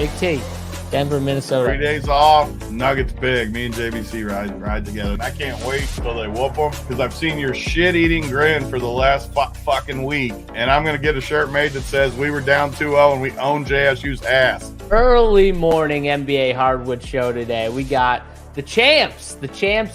Big T, Denver, Minnesota. 3 days off, Nuggets big. Me and JBC ride together. I can't wait till they whoop them because I've seen your shit-eating grin for the last fucking week. And I'm going to get a shirt made that says we were down 2-0 and we own JSU's ass. Early morning NBA Hardwood show today. We got the champs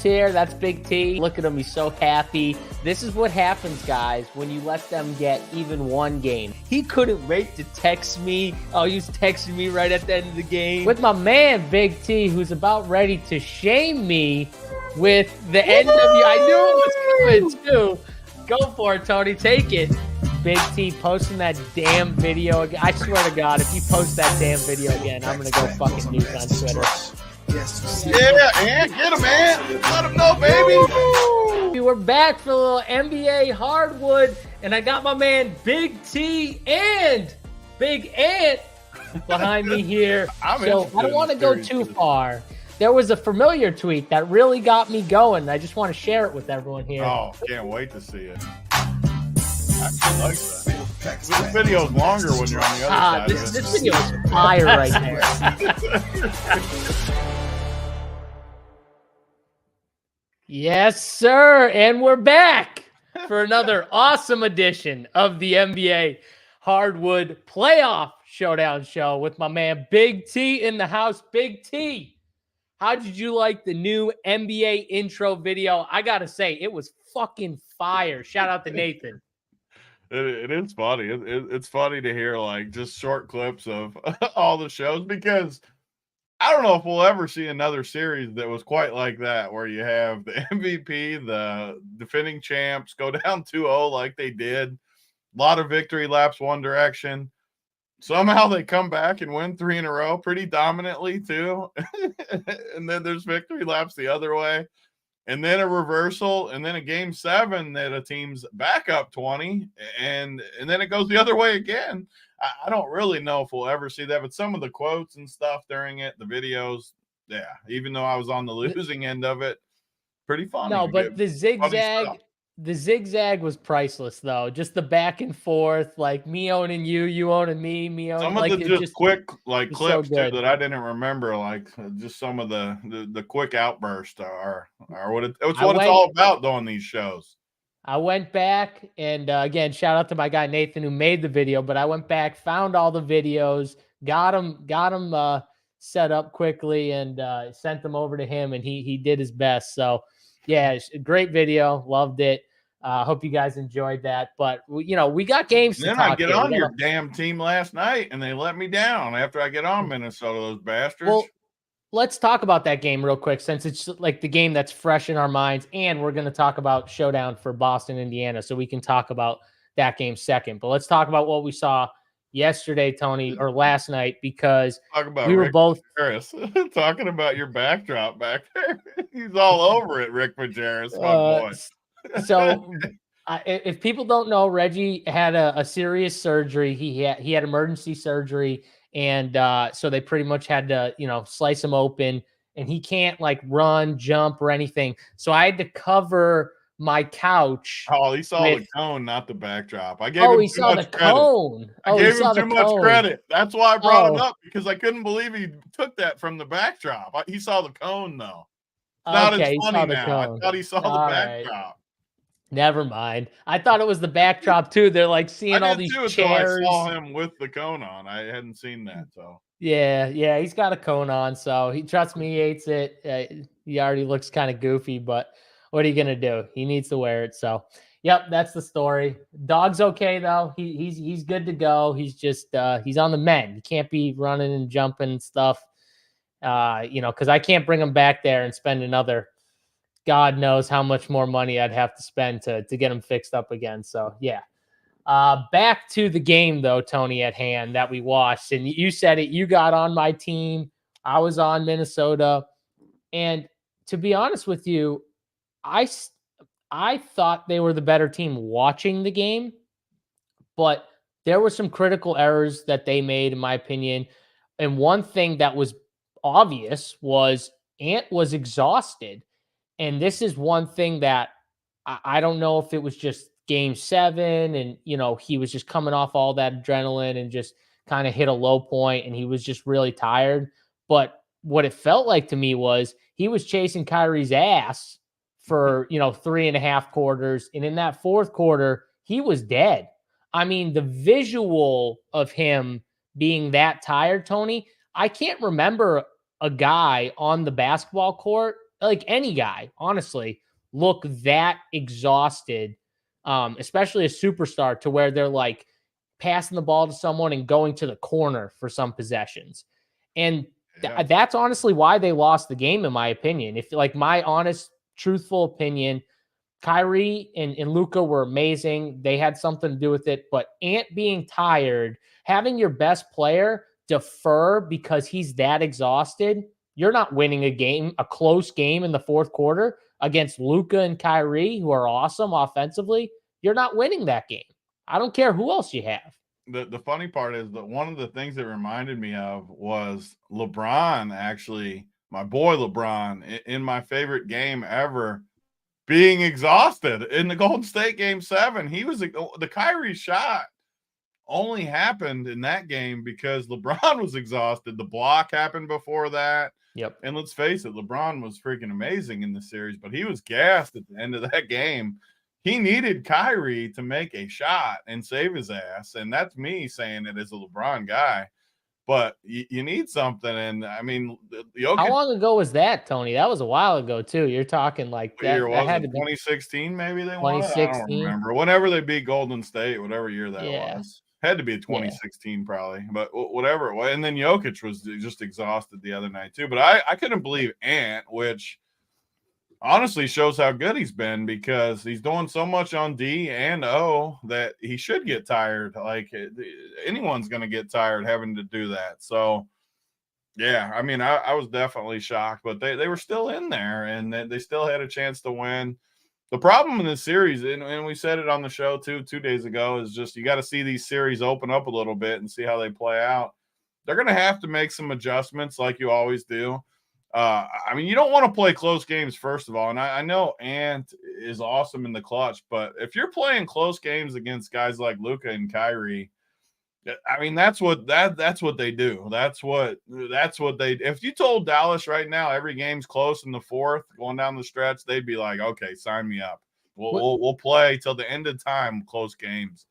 here. That's Big T. Look at him. He's so happy. This is what happens, guys, when you let them get even one game. He couldn't wait to text me. Oh, he was texting me right at the end of the game with my man, Big T, who's about ready to shame me with the end of you. I knew it was coming, too. Go for it, Tony. Take it. Big T posting that damn video again. I swear to God, if you post that damn video again, I'm going to go fucking nuke on Twitter. Yeah, and get him, man. Let him know, baby. We're back for a little NBA Hardwood, and I got my man Big T and Big Ant behind me here. So I don't want to go too far. There was a familiar tweet that really got me going. I just want to share it with everyone here. Oh, can't wait to see it. I actually like that. This video is longer when you're on the other side. This video is fire right there. Yes, sir. And we're back for another awesome edition of the NBA Hardwood Playoff Showdown show with my man Big T in the house. Big T, how did you like the new NBA intro video? I got to say, it was fucking fire. Shout out to Nathan. It is funny. It's funny to hear like just short clips of all the shows because I don't know if we'll ever see another series that was quite like that, where you have the MVP, the defending champs go down 2-0 like they did. A lot of victory laps one direction. Somehow they come back and win 3 in a row pretty dominantly too. And then there's victory laps the other way. And then a reversal, and then a game 7 that a team's back up 20, and then it goes the other way again. I don't really know if we'll ever see that, but some of the quotes and stuff during it, the videos, yeah, even though I was on the losing end of it, pretty funny. No, but the zigzag was priceless, though. Just the back and forth, like me owning you, you owning me owning. Some of the just quick like clips too that I didn't remember, like just some of the quick outbursts are what it's all about doing these shows. I went back and again, shout out to my guy Nathan who made the video. But I went back, found all the videos, got them set up quickly, and sent them over to him, and he did his best. So yeah, it's a great video, loved it. Hope you guys enjoyed that. But we got games to talk about. Then I get on your damn team last night, and they let me down after I get on Minnesota. Those bastards. Well, let's talk about that game real quick, since it's like the game that's fresh in our minds, and we're going to talk about Showdown for Boston, Indiana, so we can talk about that game second. But let's talk about what we saw yesterday, Tony, or last night, because we were both Harris talking about your backdrop back there. He's all over it, Rick Majerus, my boy. So if people don't know, Reggie had a serious surgery. He had emergency surgery. And so they pretty much had to, slice him open, and he can't like run, jump, or anything. So I had to cover my couch. Oh, he saw the cone, not the backdrop. I gave him too much credit. Cone. I gave him too much credit. That's why I brought it up, because I couldn't believe he took that from the backdrop. He saw the cone though. Not as funny now. I thought he saw the backdrop. Never mind. I thought it was the backdrop too. They're like seeing all these chairs. I saw him with the cone on. I hadn't seen that. So yeah, he's got a cone on. So he trusts me. He hates it. He already looks kind of goofy, but what are you gonna do? He needs to wear it. So yep, that's the story. Dog's okay though. He's good to go. He's just he's on the mend. He can't be running and jumping and stuff. Because I can't bring him back there and spend another God knows how much more money I'd have to spend to get him fixed up again. So, yeah. Back to the game, though, Tony, at hand that we watched. And you said it. You got on my team. I was on Minnesota. And to be honest with you, I thought they were the better team watching the game. But there were some critical errors that they made, in my opinion. And one thing that was obvious was Ant was exhausted. And this is one thing that I don't know if it was just game 7 and, he was just coming off all that adrenaline and just kind of hit a low point and he was just really tired. But what it felt like to me was he was chasing Kyrie's ass for, 3.5 quarters. And in that fourth quarter, he was dead. I mean, the visual of him being that tired, Tony, I can't remember a guy on the basketball court, like any guy, honestly, look that exhausted, especially a superstar, to where they're like passing the ball to someone and going to the corner for some possessions. And that's honestly why they lost the game, in my opinion. If like my honest, truthful opinion, Kyrie and Luka were amazing. They had something to do with it. But Ant being tired, having your best player defer because he's that exhausted, you're not winning a close game in the fourth quarter against Luka and Kyrie, who are awesome offensively. You're not winning that game. I don't care who else you have. The funny part is that one of the things that reminded me of was LeBron, actually, my boy LeBron, in my favorite game ever, being exhausted in the Golden State Game 7. The Kyrie shot only happened in that game because LeBron was exhausted. The block happened before that. Yep. And let's face it, LeBron was freaking amazing in the series, but he was gassed at the end of that game. He needed Kyrie to make a shot and save his ass. And that's me saying it as a LeBron guy. But you need something. And, I mean, Jokic, how long ago was that, Tony? That was a while ago, too. You're talking like that. Year was it? 2016, maybe they won it? I don't remember. Whenever they beat Golden State, whatever year that was. Had to be 2016 probably. But whatever it was. And then Jokic was just exhausted the other night, too. But I couldn't believe Ant, which honestly shows how good he's been, because he's doing so much on D and O that he should get tired. Like, anyone's going to get tired having to do that. So, yeah, I mean, I was definitely shocked, but they were still in there, and they still had a chance to win. The problem in this series, and we said it on the show too 2 days ago, is just you got to see these series open up a little bit and see how they play out. They're going to have to make some adjustments like you always do. I mean, you don't want to play close games, first of all. And I know Ant is awesome in the clutch, but if you're playing close games against guys like Luka and Kyrie, I mean, that's what they do. That's what they, if you told Dallas right now every game's close in the fourth going down the stretch, they'd be like, okay, sign me up. We'll play till the end of time, close games,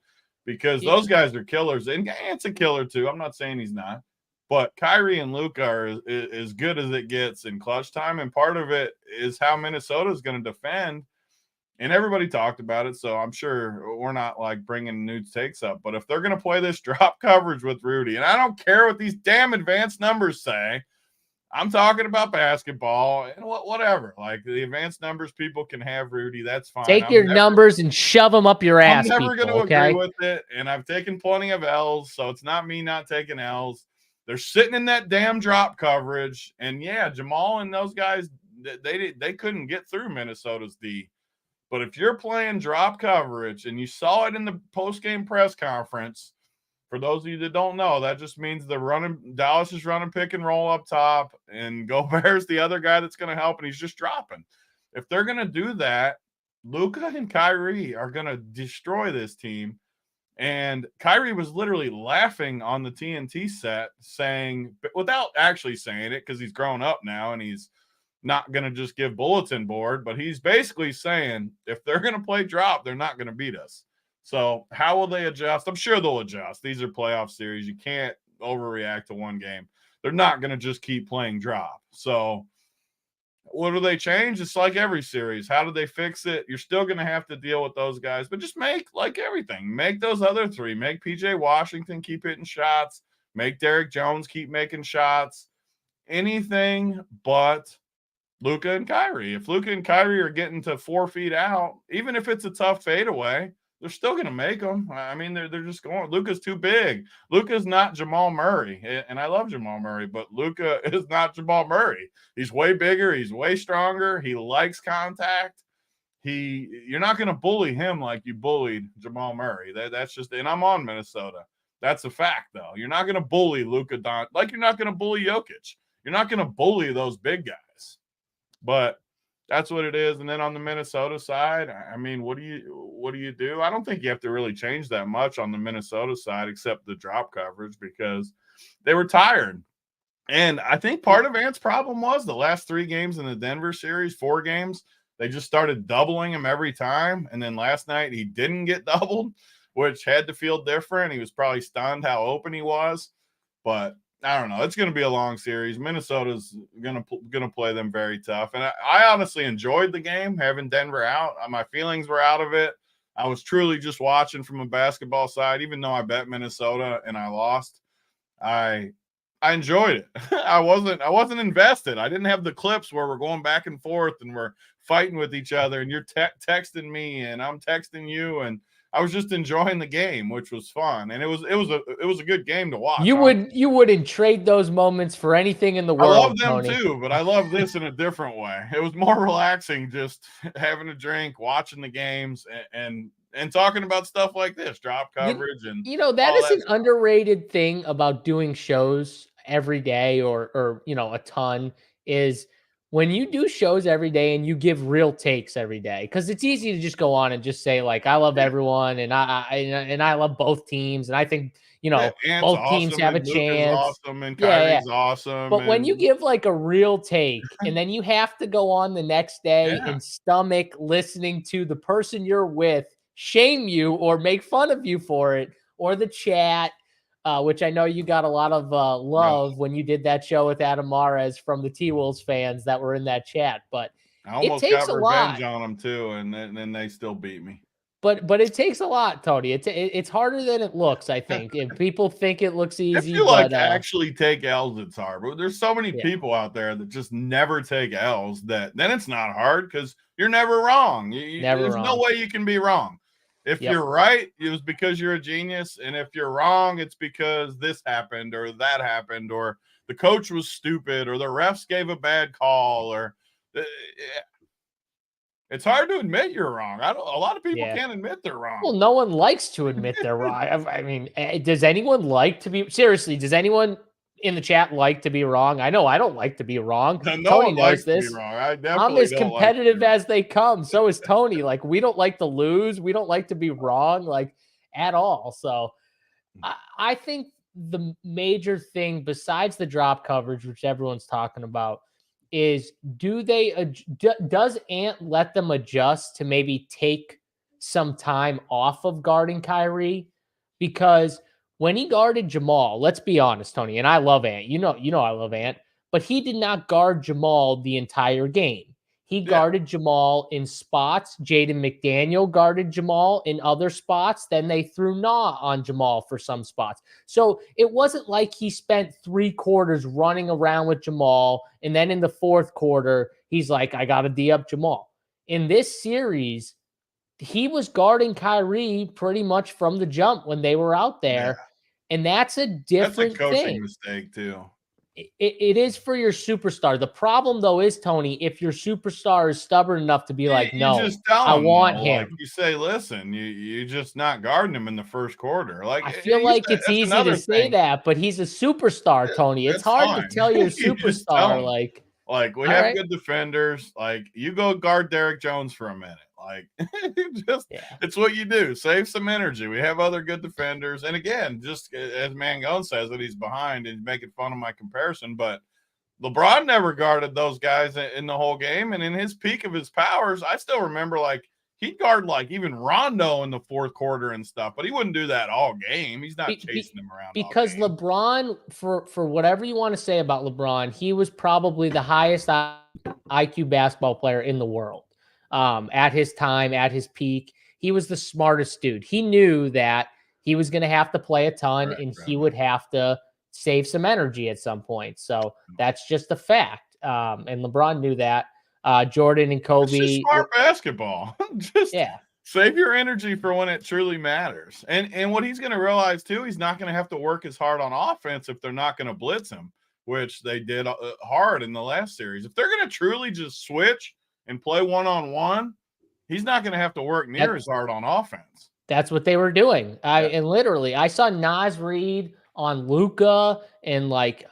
because those guys are killers. And Ant's a killer too. I'm not saying he's not. But Kyrie and Luka are as good as it gets in clutch time, and part of it is how Minnesota is going to defend. And everybody talked about it, so I'm sure we're not like bringing new takes up. But if they're going to play this drop coverage with Rudy, and I don't care what these damn advanced numbers say, I'm talking about basketball and whatever. Like, the advanced numbers, people can have Rudy. That's fine. Take your numbers and shove them up your ass. I'm never going to agree with it, and I've taken plenty of L's, so it's not me not taking L's. They're sitting in that damn drop coverage, and yeah, Jamal and those guys, they couldn't get through Minnesota's D. But if you're playing drop coverage, and you saw it in the post-game press conference, for those of you that don't know, that just means Dallas is running pick and roll up top, and Gobert's the other guy that's going to help, and he's just dropping. If they're going to do that, Luka and Kyrie are going to destroy this team. And Kyrie was literally laughing on the TNT set, saying, without actually saying it, because he's grown up now and he's not going to just give bulletin board, but he's basically saying, if they're going to play drop, they're not going to beat us. So how will they adjust? I'm sure they'll adjust. These are playoff series. You can't overreact to one game. They're not going to just keep playing drop. So what do they change? It's like every series. How do they fix it? You're still going to have to deal with those guys, but just make, like everything, make those other three. Make PJ Washington keep hitting shots. Make Derrick Jones keep making shots. Anything but Luka and Kyrie. If Luka and Kyrie are getting to 4 feet out, even if it's a tough fadeaway, they're still going to make them. I mean, they're just going. Luka's too big. Luka's not Jamal Murray, and I love Jamal Murray, but Luka is not Jamal Murray. He's way bigger. He's way stronger. He likes contact. You're not going to bully him like you bullied Jamal Murray. That's just, and I'm on Minnesota. That's a fact, though. You're not going to bully Luka Doncic like you're not going to bully Jokic. You're not going to bully those big guys. But That's what it is. And then on the Minnesota side, I mean, what do you do? I don't think you have to really change that much on the Minnesota side, except the drop coverage, because they were tired. And I think part of Ant's problem was the last 3 games in the Denver series, 4 games, they just started doubling him every time. And then last night he didn't get doubled, which had to feel different. He was probably stunned how open he was. But I don't know. It's going to be a long series. Minnesota's going to play them very tough. And I honestly enjoyed the game, having Denver out. My feelings were out of it. I was truly just watching from a basketball side, even though I bet Minnesota and I lost. I enjoyed it. I wasn't invested. I didn't have the clips where we're going back and forth and we're fighting with each other and you're texting me and I'm texting you, and I was just enjoying the game, which was fun. And it was a good game to watch. You wouldn't trade those moments for anything in the world. I love them Tony. too, but I love this in a different way. It was more relaxing, just having a drink, watching the games, and talking about stuff like this, drop coverage. And that is an underrated thing about doing shows every day or a ton, is when you do shows every day and you give real takes every day, because it's easy to just go on and just say like, I love everyone and I love both teams and I think both teams have a chance. Awesome, and Kyrie's awesome. But when you give like a real take and then you have to go on the next day and stomach listening to the person you're with shame you or make fun of you for it, or the chat, which I know you got a lot of love when you did that show with Adam Mares from the T-Wolves fans that were in that chat. But I almost got revenge on them too, and then they still beat me. But it takes a lot, Tony. It's harder than it looks, I think. If people think it looks easy, if you like actually take L's, it's hard. But there's so many people out there that just never take L's that then it's not hard because you're never wrong. There's no way you can be wrong. If you're right, it was because you're a genius. And if you're wrong, it's because this happened or that happened, or the coach was stupid, or the refs gave a bad call, or it's hard to admit you're wrong. A lot of people can't admit they're wrong. Well, no one likes to admit they're wrong. I mean, does anyone like to be, seriously, does anyone in the chat like to be wrong? I know I don't like to be wrong. Tony knows this. I'm as competitive as they come. So is Tony. Like, we don't like to lose. We don't like to be wrong, like, at all. So I think the major thing besides the drop coverage, which everyone's talking about, is does Ant let them adjust to maybe take some time off of guarding Kyrie? Because when he guarded Jamal, let's be honest, Tony, and I love Ant. You know I love Ant, but he did not guard Jamal the entire game. He guarded Jamal in spots. Jaden McDaniel guarded Jamal in other spots. Then they threw Nah on Jamal for some spots. So it wasn't like he spent 3 quarters running around with Jamal, and then in the 4th quarter, he's like, I got to D-up Jamal. In this series, he was guarding Kyrie pretty much from the jump when they were out there. Yeah. And that's a different coaching mistake too. It is for your superstar. The problem though is, Tony, if your superstar is stubborn enough to be like, no, I want him. Like you say, listen, you just not guarding him in the 1st quarter. Like, I feel like it's easy to say that, but he's a superstar, Tony. It's hard to tell your superstar. Like we have good defenders. Like, you go guard Derek Jones for a minute. Like, it's what you do. Save some energy. We have other good defenders. And again, just as Mangone says that he's behind and making fun of my comparison, but LeBron never guarded those guys in the whole game. And in his peak of his powers, I still remember like he'd guard like even Rondo in the 4th quarter and stuff, but he wouldn't do that all game. He's not chasing him around. Because LeBron, for whatever you want to say about LeBron, he was probably the highest IQ basketball player in the world. At his time, at his peak, he was the smartest dude. He knew that he was going to have to play a ton and he would have to save some energy at some point. So that's just a fact. And LeBron knew that. Jordan and Kobe. It's just smart basketball. Save your energy for when it truly matters. And what he's going to realize too, he's not going to have to work as hard on offense if they're not going to blitz him, which they did hard in the last series. If they're going to truly just switch and play one-on-one, he's not going to have to work near as hard on offense. That's what they were doing. And literally, I saw Naz Reid on Luka and like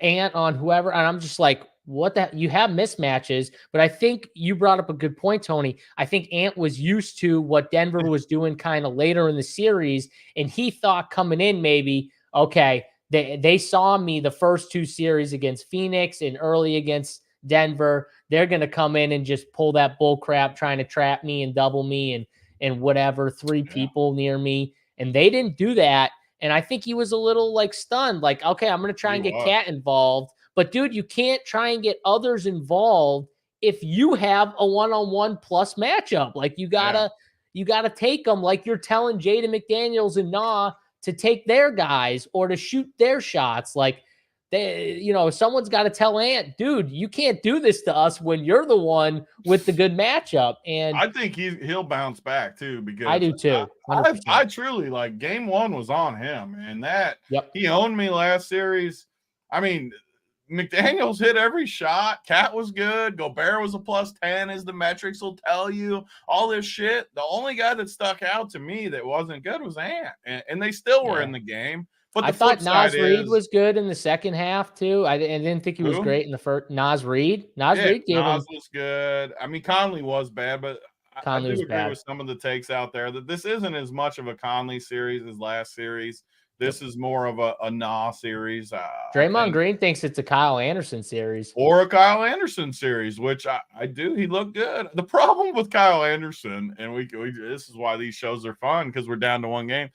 Ant on whoever, and I'm just like, you have mismatches, but I think you brought up a good point, Tony. I think Ant was used to what Denver was doing kind of later in the series, and he thought coming in maybe, okay, they saw me the first 2 series against Phoenix and early against Denver. They're going to come in and just pull that bull crap, trying to trap me and double me and whatever, 3 people near me. And they didn't do that. And I think he was a little like stunned, like, okay, I'm going to try and get Cat involved. But dude, you can't try and get others involved if you have a 1-on-1 plus matchup. Like you gotta take them, like you're telling Jaden McDaniels and Nah to take their guys or to shoot their shots. Like someone's got to tell Ant, dude, you can't do this to us when you're the one with the good matchup. And I think he'll bounce back too, because I do too. I truly, like, game 1 was on him, and that he owned me last series. I mean, McDaniels hit every shot. Cat was good. Gobert was a +10, as the metrics will tell you. All this shit. The only guy that stuck out to me that wasn't good was Ant, and they still were in the game. But I thought Naz Reid was good in the second half too. I didn't think he was great in the first. Naz Reid was good. I mean, Conley was bad, but I do agree with some of the takes out there that this isn't as much of a Conley series as last series. This is more of a Nah series. Draymond Green thinks it's a Kyle Anderson series. Or a Kyle Anderson series, which I do. He looked good. The problem with Kyle Anderson, and this is why these shows are fun, because we're down to 1 game,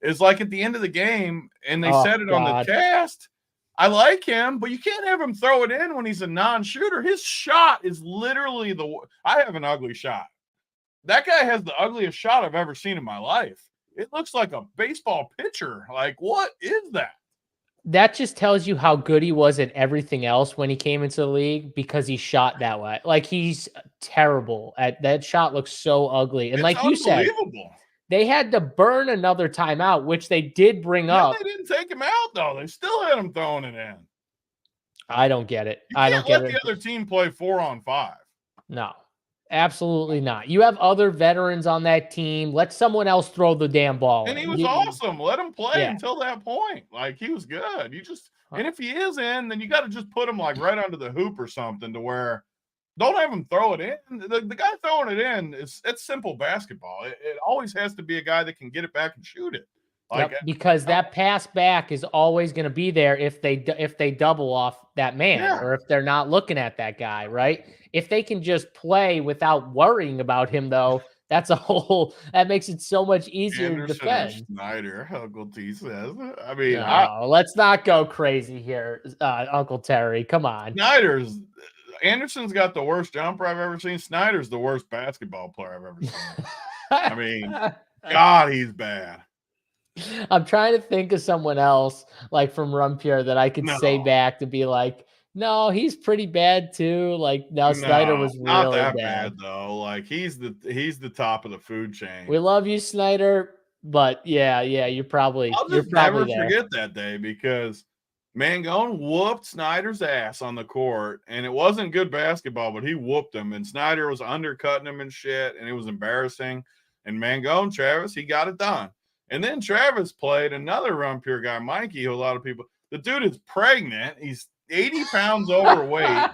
is like at the end of the game, and they said it on the cast, I like him, but you can't have him throw it in when he's a non-shooter. His shot is literally I have an ugly shot. That guy has the ugliest shot I've ever seen in my life. It looks like a baseball pitcher. Like, what is that? That just tells you how good he was at everything else when he came into the league, because he shot that way. Like, he's terrible at that shot. Looks so ugly. And like you said, they had to burn another timeout, which they did bring up. They didn't take him out, though. They still had him throwing it in. I don't get it. I don't get it. Let the other team play 4-on-5. No. Absolutely not. You have other veterans on that team. Let someone else throw the damn ball. And he was awesome. Let him play until that point. Like, he was good. And if he is in, then you got to just put him like right under the hoop or something, to where don't have him throw it in. The guy throwing it in, it's simple basketball. It always has to be a guy that can get it back and shoot it. Like, because that pass back is always going to be there if they double off that man, or if they're not looking at that guy, right? If they can just play without worrying about him, though, that makes it so much easier to defend. Snyder, Uncle T says. I mean, let's not go crazy here, Uncle Terry. Come on. Anderson's got the worst jumper I've ever seen. Snyder's the worst basketball player I've ever seen. I mean, God, he's bad. I'm trying to think of someone else, like from Rumpure, that I could say back to be like, no, he's pretty bad too. Like, Snyder was really not that bad though. Like, he's the top of the food chain. We love you, Snyder, but you're probably. I'll just never forget that day, because Mangone whooped Snyder's ass on the court, and it wasn't good basketball, but he whooped him, and Snyder was undercutting him and shit, and it was embarrassing. And Mangone, Travis, he got it done. And then Travis played another Rumpure guy, Mikey, who a lot of people. The dude is pregnant. He's 80 pounds overweight.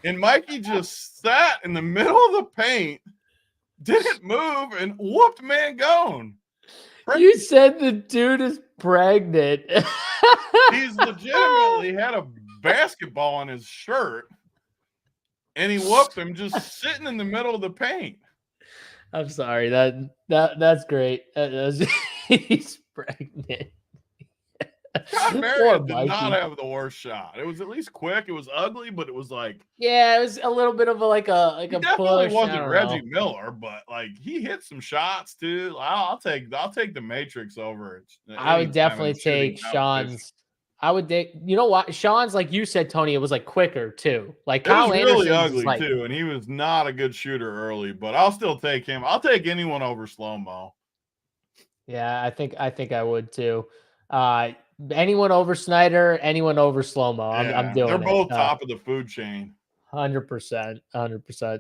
And Mikey just sat in the middle of the paint, didn't move, and whooped Mangone. You said the dude is pregnant. He's legitimately had a basketball on his shirt, and he whooped him just sitting in the middle of the paint. I'm sorry. That's great. He's pregnant. John Marriott did not have the worst shot. It was at least quick. It was ugly, but it was like, it was a little bit of a definitely push. Wasn't Reggie Miller, but like, he hit some shots too. I'll take the Matrix over it. I would definitely take Sean's. You know what? Sean's, like you said, Tony, it was like quicker too. Like, Kyle Anderson really ugly too, and he was not a good shooter early. But I'll still take him. I'll take anyone over Slow-Mo. Yeah, I think I would too. Anyone over Snyder, anyone over Slow-Mo. I'm doing it. They're both top of the food chain. 100%.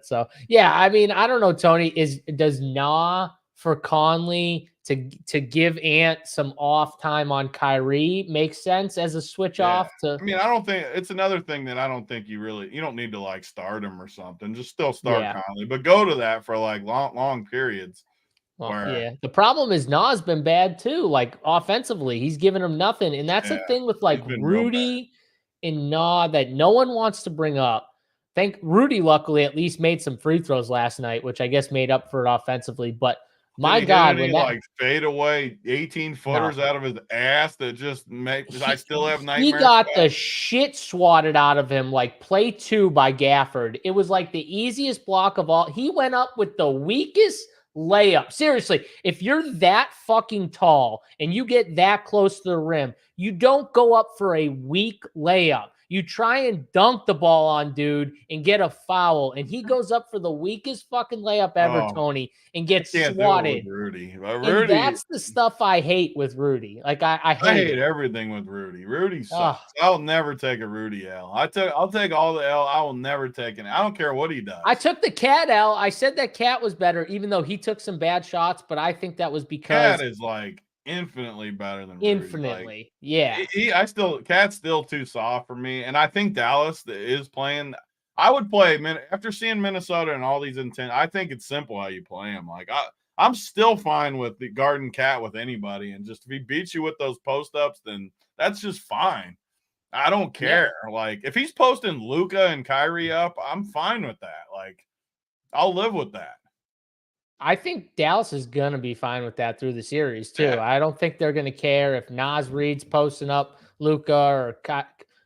So yeah, I mean, I don't know, Tony. Does Nah for Conley to give Ant some off time on Kyrie makes sense as a switch off to. I mean, I don't think it's another thing that I don't think you don't need to like start him or something. Just still start Conley, but go to that for like long periods. Well, yeah. The problem is Nas been bad too. Like offensively, he's giving him nothing, and that's the thing with like Rudy and Nah that no one wants to bring up. Think Rudy, luckily, at least made some free throws last night, which I guess made up for it offensively. But my God, when that like fade away 18-footers out of his ass that just makes I still have nightmares. He got the shit swatted out of him like play 2 by Gafford. It was like the easiest block of all. He went up with the weakest layup. Seriously, if you're that fucking tall and you get that close to the rim, you don't go up for a weak layup. You try and dunk the ball on dude and get a foul, and he goes up for the weakest fucking layup ever, Tony, and gets swatted. Rudy. And that's the stuff I hate with Rudy. Like I hate everything with Rudy. Rudy sucks. I'll never take a Rudy L. I'll take all the L. I will never take it. I don't care what he does. I took the Cat L. I said that Cat was better, even though he took some bad shots, but I think that was because Cat is like infinitely better than Rudy. Infinitely. Cat's still too soft for me. And I think Dallas is playing. I would play after seeing Minnesota and all these intent. I think it's simple how you play him. Like I'm still fine with the guarding Cat with anybody. And just if he beats you with those post ups, then that's just fine. I don't care. Yeah. Like if he's posting Luka and Kyrie up, I'm fine with that. Like I'll live with that. I think Dallas is going to be fine with that through the series too. Yeah. I don't think they're going to care if Nas Reed's posting up Luka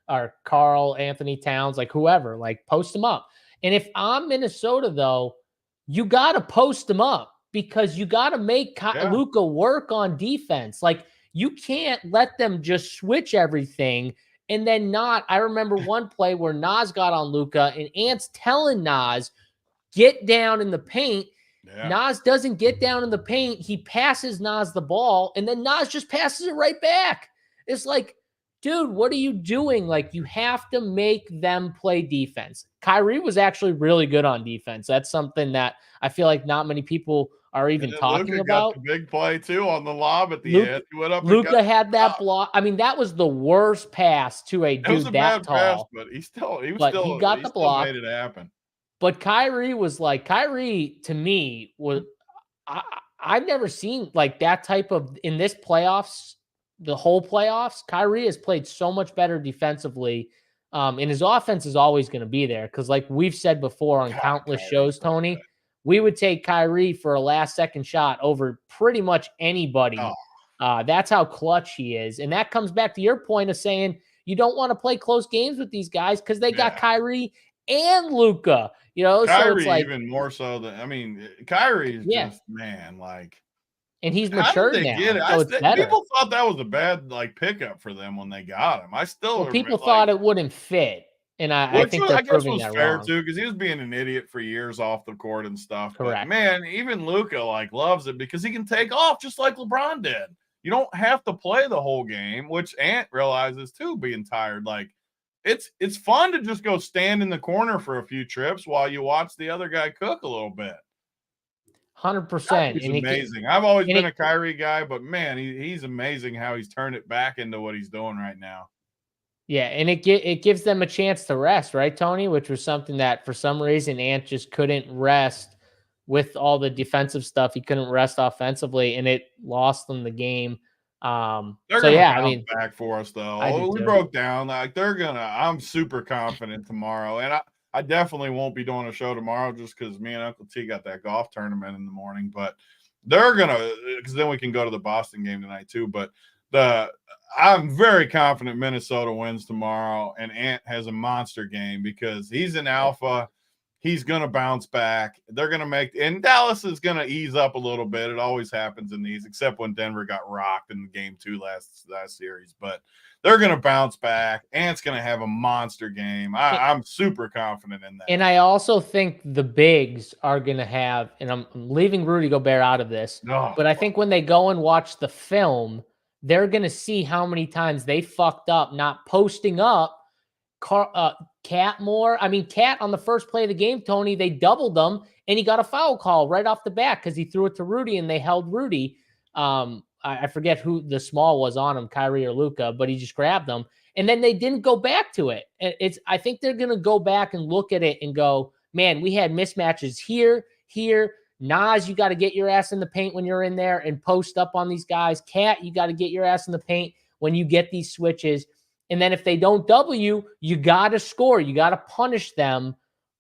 or Carl Anthony Towns, like whoever, like post them up. And if I'm Minnesota though, you got to post them up because you got to make Luka work on defense. Like you can't let them just switch everything and then not. I remember one play where Nas got on Luka and Ant's telling Nas, get down in the paint. Yeah. Nas doesn't get down in the paint. He passes Nas the ball, and then Nas just passes it right back. It's like, dude, what are you doing? Like, you have to make them play defense. Kyrie was actually really good on defense. That's something that I feel like not many people are even talking about. Got the big play, too, on the lob at the end. He went up Luka had that block. I mean, that was the worst pass to a dude that tall. Pass, but he got the block. Made it happen. But Kyrie was like, to me was, I've never seen like that type of, in this playoffs, the whole playoffs, Kyrie has played so much better defensively. And his offense is always going to be there. Cause like we've said before on countless shows, Tony, we would take Kyrie for a last second shot over pretty much anybody. That's how clutch he is. And that comes back to your point of saying you don't want to play close games with these guys because they got Kyrie and Luka, Kyrie, so it's like even more so than Kyrie is just man, like, and he's matured now. So it's better. People thought that was a bad like pickup for them when they got him. People thought it wouldn't fit, and I think they're proving that fair wrong. Too, because he was being an idiot for years off the court and stuff. Correct. But man, even Luka like loves it because he can take off just like LeBron did. You don't have to play the whole game, which Ant realizes too, being tired. Like. It's fun to just go stand in the corner for a few trips while you watch the other guy cook a little bit. 100%. He's amazing. I've always been a Kyrie guy, but man, he's amazing how he's turned it back into what he's doing right now. Yeah, and it gives them a chance to rest, right, Tony? Which was something that for some reason Ant just couldn't rest with all the defensive stuff. He couldn't rest offensively, and it lost them the game. They're gonna bounce back for us though. We broke down like I'm super confident tomorrow, and I definitely won't be doing a show tomorrow just because me and Uncle T got that golf tournament in the morning. But they're gonna, because then we can go to the Boston game tonight too. But I'm very confident Minnesota wins tomorrow, and Ant has a monster game because he's an alpha. He's going to bounce back. They're going to and Dallas is going to ease up a little bit. It always happens in these, except when Denver got rocked in game 2 last series. But they're going to bounce back. Ant's going to have a monster game. I'm super confident in that. And I also think the bigs are going to have, and I'm leaving Rudy Gobert out of this, but I think when they go and watch the film, they're going to see how many times they fucked up not posting up Cat more. I mean, Cat on the first play of the game, Tony, they doubled them and he got a foul call right off the bat because he threw it to Rudy and they held Rudy. I forget who the small was on him, Kyrie or Luka, but he just grabbed them. And then they didn't go back to it. I think they're going to go back and look at it and go, man, we had mismatches here. Nas, you got to get your ass in the paint when you're in there and post up on these guys. Cat, you got to get your ass in the paint when you get these switches. And then if they don't double you, you got to score. You got to punish them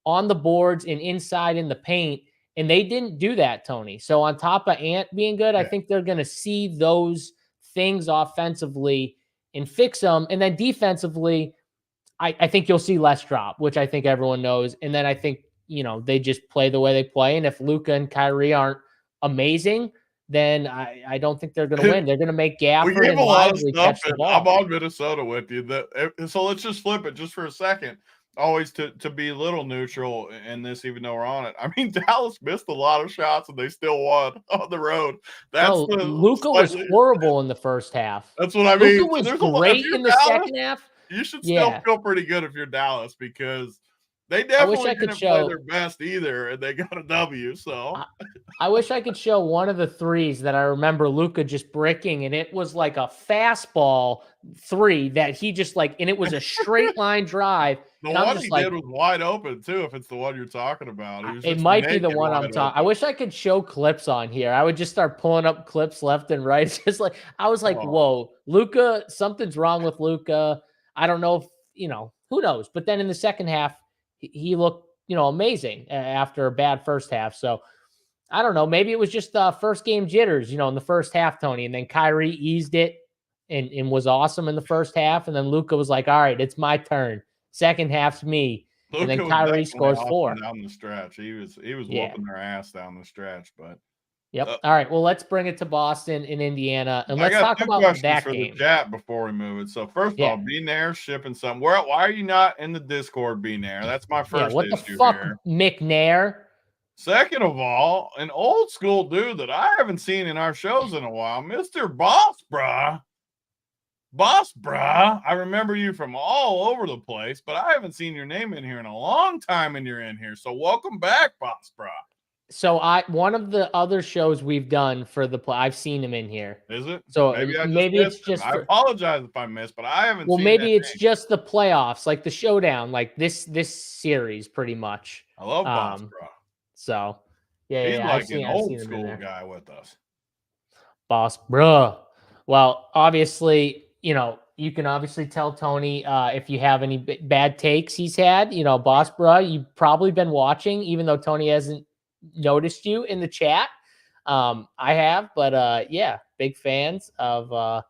on the boards and inside in the paint. And they didn't do that, Tony. So on top of Ant being good, I think they're going to see those things offensively and fix them. And then defensively, I think you'll see less drop, which I think everyone knows. And then I think, they just play the way they play. And if Luka and Kyrie aren't amazing, then I don't think they're going to win. They're going to make Gafford and Lively catch the ball. I'm on Minnesota with you. So let's just flip it just for a second. Always to be a little neutral in this, even though we're on it. I mean, Dallas missed a lot of shots and they still won on the road. Luka was horrible in the first half. That's what I mean. Luka was great in the second half. You should still feel pretty good if you're Dallas, because they definitely didn't play their best either, and they got a W. So I wish I could show one of the threes that I remember Luka just bricking, and it was like a fastball three that he just and it was a straight line drive. The one he did was wide open too, if it's the one you're talking about. It might be the one I'm talking. I wish I could show clips on here. I would just start pulling up clips left and right. It's just I was like, whoa, Luka, something's wrong with Luka. I don't know if, who knows? But then in the second half, he looked, amazing after a bad first half. So I don't know. Maybe it was just first game jitters, in the first half, Tony. And then Kyrie eased it and was awesome in the first half. And then Luka was like, all right, it's my turn. Second half's me. Luka, and then Kyrie scores 4. Down the stretch. He was whooping their ass down the stretch. But yep. All right. Well, let's bring it to Boston and Indiana, and let's talk about that game. The chat before we move it. So first of all, Benair shipping some. Why are you not in the Discord, Benair? That's my first issue. What the fuck, here. McNair? Second of all, an old school dude that I haven't seen in our shows in a while, Mr. Boss Brah. I remember you from all over the place, but I haven't seen your name in here in a long time, and you're in here. So welcome back, Boss Brah. So one of the other shows we've done for the play, I've seen him in here. Is it? So maybe it's just. I apologize if I missed, but I haven't. Well, maybe it's just the playoffs, like the showdown, like this series, pretty much. I love Boss Brah. So he's like an old school guy with us. Boss Brah. Well, obviously, you can obviously tell Tony if you have any bad takes he's had. Boss Brah, you've probably been watching, even though Tony hasn't noticed you in the chat. I have, but big fans of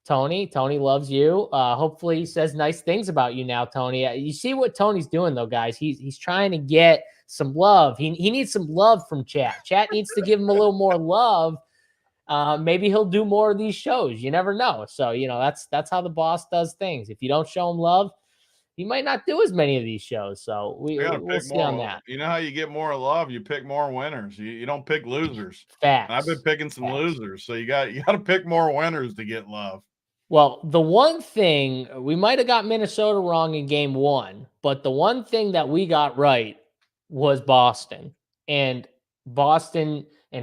Tony. Tony loves you. Hopefully he says nice things about you now, Tony. You see what Tony's doing though, guys. He's trying to get some love. He needs some love from chat. Chat needs to give him a little more love. Maybe he'll do more of these shows. You never know. So, that's how the boss does things. If you don't show him love, he might not do as many of these shows. So we'll see on that. You know how you get more love? You pick more winners. You don't pick losers. Facts. And I've been picking some losers. So you got to pick more winners to get love. Well, the one thing we might have got Minnesota wrong in game 1, but the one thing that we got right was Boston and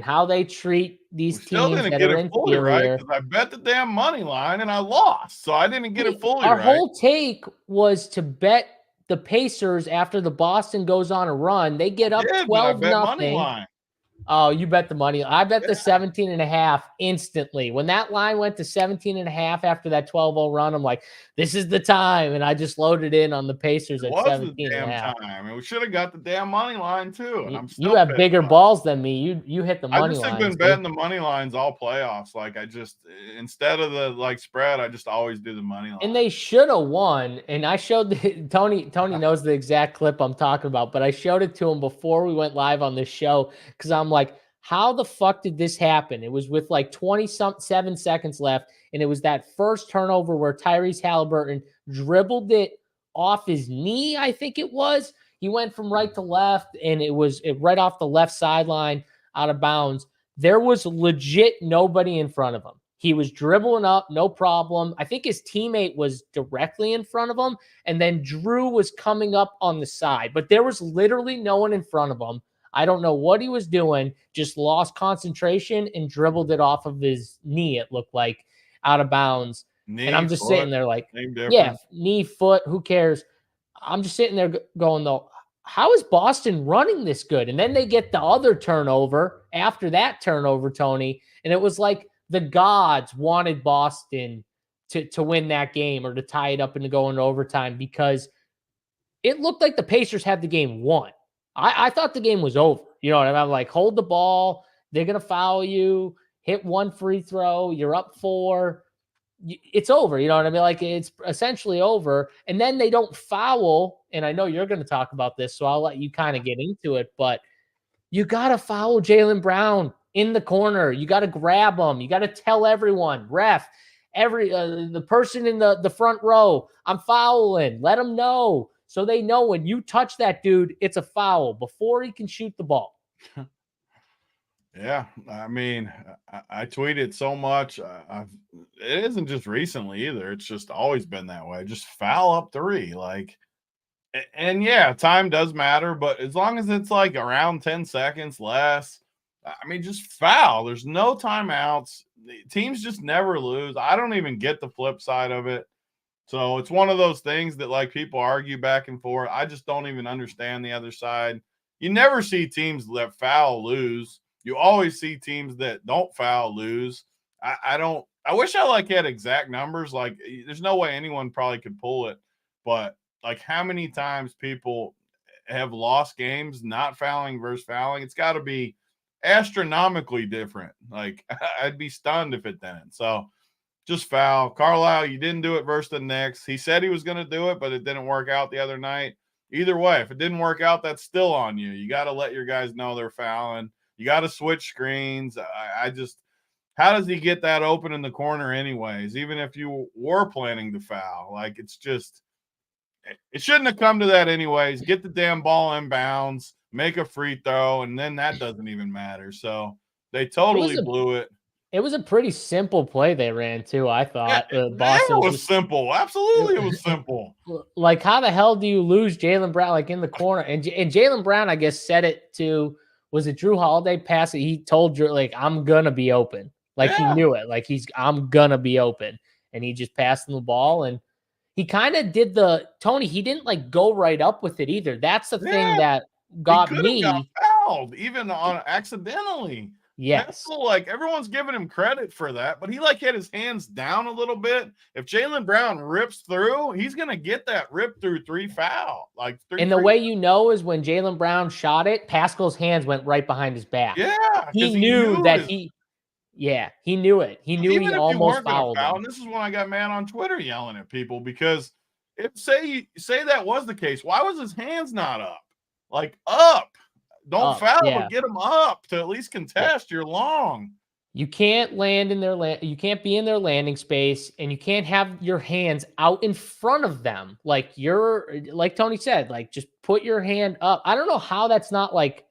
how they treat these teams that are inferior. Right, I bet the damn money line and I lost, so I didn't get it fully right. Our whole take was to bet the Pacers after the Boston goes on a run. They get up 12-0. Oh, you bet the money. I bet the 17.5 instantly. When that line went to 17.5 after that 12-0 run, I'm like, this is the time. And I just loaded in on the Pacers at 17.5. We should have got the damn money line too. And you have bigger balls than me. You hit the money line. I just have been betting the money lines all playoffs. Like instead of the spread, I just always do the money line. And they should have won. And I showed Tony knows the exact clip I'm talking about, but I showed it to him before we went live on this show because I'm like, how the fuck did this happen? It was with 27 seconds left, and it was that first turnover where Tyrese Halliburton dribbled it off his knee, I think it was. He went from right to left, and it was right off the left sideline out of bounds. There was legit nobody in front of him. He was dribbling up, no problem. I think his teammate was directly in front of him, and then Drew was coming up on the side, but there was literally no one in front of him. I don't know what he was doing, just lost concentration and dribbled it off of his knee, it looked like, out of bounds. Knee, and I'm just foot, sitting there like, same yeah, difference. knee, foot, who cares? I'm just sitting there going, though, how is Boston running this good? And then they get the other turnover after that turnover, Tony. And it was like the gods wanted Boston to win that game or to tie it up and to go into overtime, because it looked like the Pacers had the game won. I thought the game was over. You know what I mean? I'm like, hold the ball. They're going to foul you. Hit one free throw. You're up 4. It's over. You know what I mean? Like, it's essentially over. And then they don't foul. And I know you're going to talk about this, so I'll let you kind of get into it. But you got to foul Jaylen Brown in the corner. You got to grab him. You got to tell everyone, ref, the person in the front row, I'm fouling. Let them know. So they know when you touch that dude, it's a foul before he can shoot the ball. Yeah, I mean, I tweeted so much. It isn't just recently either. It's just always been that way. Just foul up 3. Like, and yeah, time does matter, but as long as it's like around 10 seconds less, I mean, just foul. There's no timeouts. Teams just never lose. I don't even get the flip side of it. So it's one of those things that, like, people argue back and forth. I just don't even understand the other side. You never see teams that foul lose. You always see teams that don't foul lose. I wish I had exact numbers. Like, there's no way anyone probably could pull it, but like, how many times people have lost games not fouling versus fouling? It's got to be astronomically different. Like, I'd be stunned if it didn't. So just foul. Carlisle, you didn't do it versus the Knicks. He said he was going to do it, but it didn't work out the other night. Either way, if it didn't work out, that's still on you. You got to let your guys know they're fouling. You got to switch screens. I just, how does he get that open in the corner anyways, even if you were planning to foul? Like, it's just, it shouldn't have come to that anyways. Get the damn ball in bounds, make a free throw, and then that doesn't even matter. So they totally blew it. It was a pretty simple play they ran too, I thought. Boston was simple. Absolutely, it was simple. Like, how the hell do you lose Jaylen Brown, like, in the corner? And Jaylen Brown, I guess, said it to, was it Drew Holiday pass it? He told Drew, like, I'm going to be open. Like, he knew it. Like, I'm going to be open. And he just passed him the ball. And he kind of did Tony, he didn't, like, go right up with it either. That's the thing that got me. Got fouled, even on accidentally. Yes. Like, everyone's giving him credit for that, but he had his hands down a little bit. If Jaylen Brown rips through, he's going to get that rip through 3 foul. Like, 3, and the way you know is when Jaylen Brown shot it, Pascal's hands went right behind his back. Yeah. He knew that he knew it. He knew he almost fouled him. And this is when I got mad on Twitter yelling at people, because if say that was the case, why was his hands not up? Like, up. Don't foul, but get them up to at least contest. You're long. You can't land in their you can't be in their landing space, and you can't have your hands out in front of them. Like, like Tony said, like, just put your hand up. I don't know how that's not, like,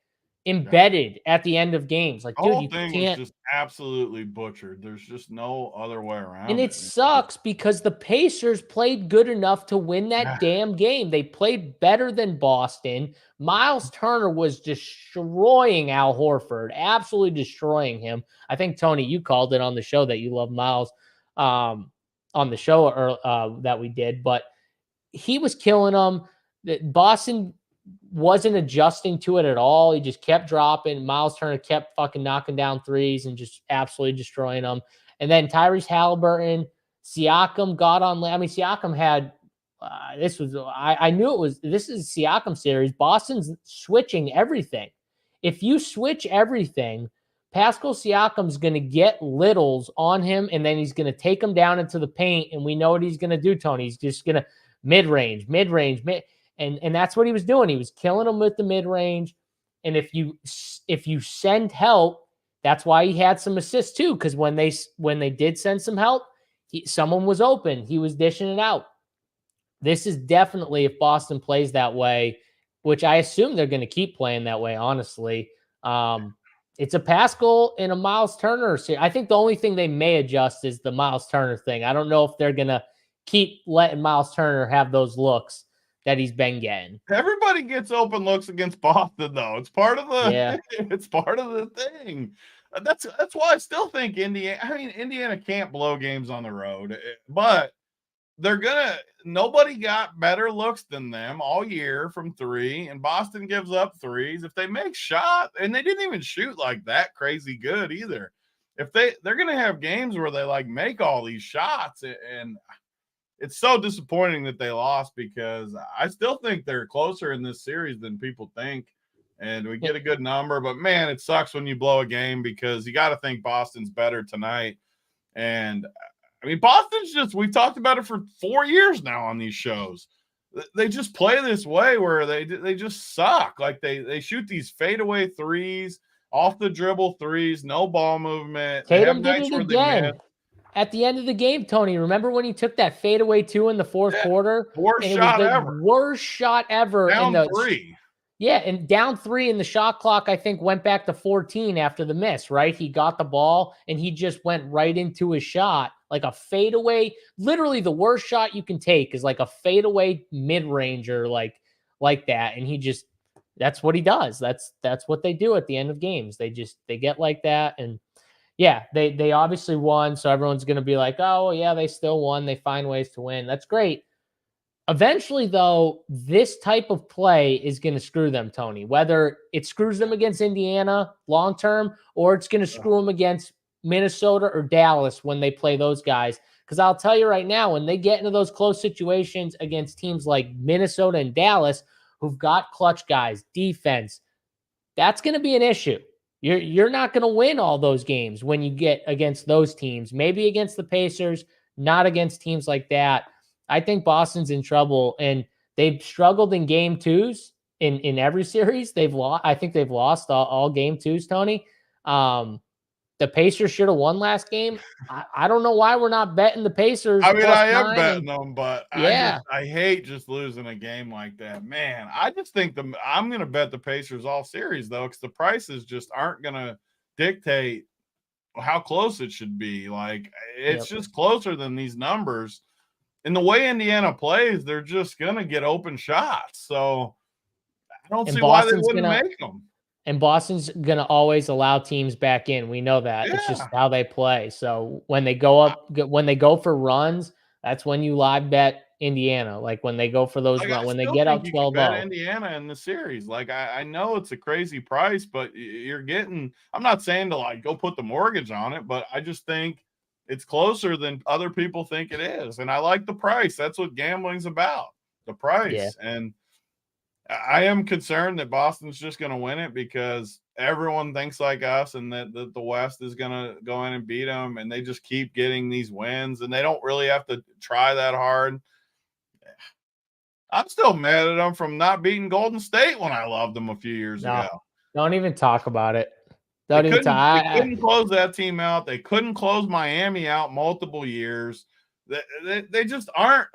embedded at the end of games. Like, dude, you can't. Was just absolutely butchered. There's just no other way around. And it sucks because the Pacers played good enough to win that damn game. They played better than Boston. Miles Turner was destroying Al Horford, absolutely destroying him. I think, Tony, you called it on the show that you love Miles on the show that we did, but he was killing them. Boston wasn't adjusting to it at all. He just kept dropping. Miles Turner kept fucking knocking down threes and just absolutely destroying them. And then Tyrese Halliburton, Siakam got on. I mean, Siakam had I knew it was, this is Siakam series. Boston's switching everything. If you switch everything, Pascal Siakam's going to get littles on him, and then he's going to take him down into the paint. And we know what he's going to do, Tony. He's just going to mid-range. And that's what he was doing. He was killing him with the mid-range. And if you send help, that's why he had some assists too. Because when they did send some help, someone was open. He was dishing it out. This is definitely, if Boston plays that way, which I assume they're going to keep playing that way, honestly. It's a Pascal and a Miles Turner. I think the only thing they may adjust is the Miles Turner thing. I don't know if they're going to keep letting Miles Turner have those looks that he's been getting. Everybody gets open looks against Boston, though. It's part of the it's part of the thing. That's why I still think Indiana can't blow games on the road, but nobody got better looks than them all year from three, and Boston gives up threes. If they make shots, and they didn't even shoot like that crazy good either. If they're gonna have games where they like make all these shots, and it's so disappointing that they lost because I still think they're closer in this series than people think. And we get a good number, but man, it sucks when you blow a game because you got to think Boston's better tonight. And I mean, Boston's we've talked about it for 4 years now on these shows. They just play this way where they just suck. Like they shoot these fadeaway threes, off the dribble threes, no ball movement. Tatum did it again. At the end of the game, Tony, remember when he took that fadeaway 2 in the fourth quarter? Worst shot ever. Worst shot ever. Down 3. Yeah, and down 3 in the shot clock, I think, went back to 14 after the miss, right? He got the ball, and he just went right into his shot. Like a fadeaway, literally the worst shot you can take is like a fadeaway mid-ranger like that. And that's what he does. That's what they do at the end of games. They get like that, and yeah, they obviously won, so everyone's going to be like, oh, yeah, they still won. They find ways to win. That's great. Eventually, though, this type of play is going to screw them, Tony, whether it screws them against Indiana long-term or it's going to screw them against Minnesota or Dallas when they play those guys. Because I'll tell you right now, when they get into those close situations against teams like Minnesota and Dallas, who've got clutch guys, defense, that's going to be an issue. You're not going to win all those games when you get against those teams. Maybe against the Pacers, not against teams like that. I think Boston's in trouble, and they've struggled in game 2s in every series. They've lost. I think they've lost all game 2s, Tony. The Pacers should have won last game. I don't know why we're not betting the Pacers. I mean, I am betting them, but yeah, I hate just losing a game like that. Man, I just think I'm going to bet the Pacers all series, though, because the prices just aren't going to dictate how close it should be. Like, it's just closer than these numbers. And the way Indiana plays, they're just going to get open shots. So I don't see why they wouldn't make them. And Boston's going to always allow teams back in. We know that. It's just how they play. So when they go for runs, that's when you live bet Indiana. Like when they go for those runs, when they get out 12-0. Bet Indiana in the series. Like I know it's a crazy price, but you're getting, I'm not saying to like go put the mortgage on it, but I just think it's closer than other people think it is. And I like the price. That's what gambling's about, the price. Yeah. And I am concerned that Boston's just going to win it because everyone thinks like us and that the West is going to go in and beat them, and they just keep getting these wins, and they don't really have to try that hard. I'm still mad at them from not beating Golden State when I loved them a few years ago. Don't even talk about it. They couldn't close that team out. They couldn't close Miami out multiple years. They just aren't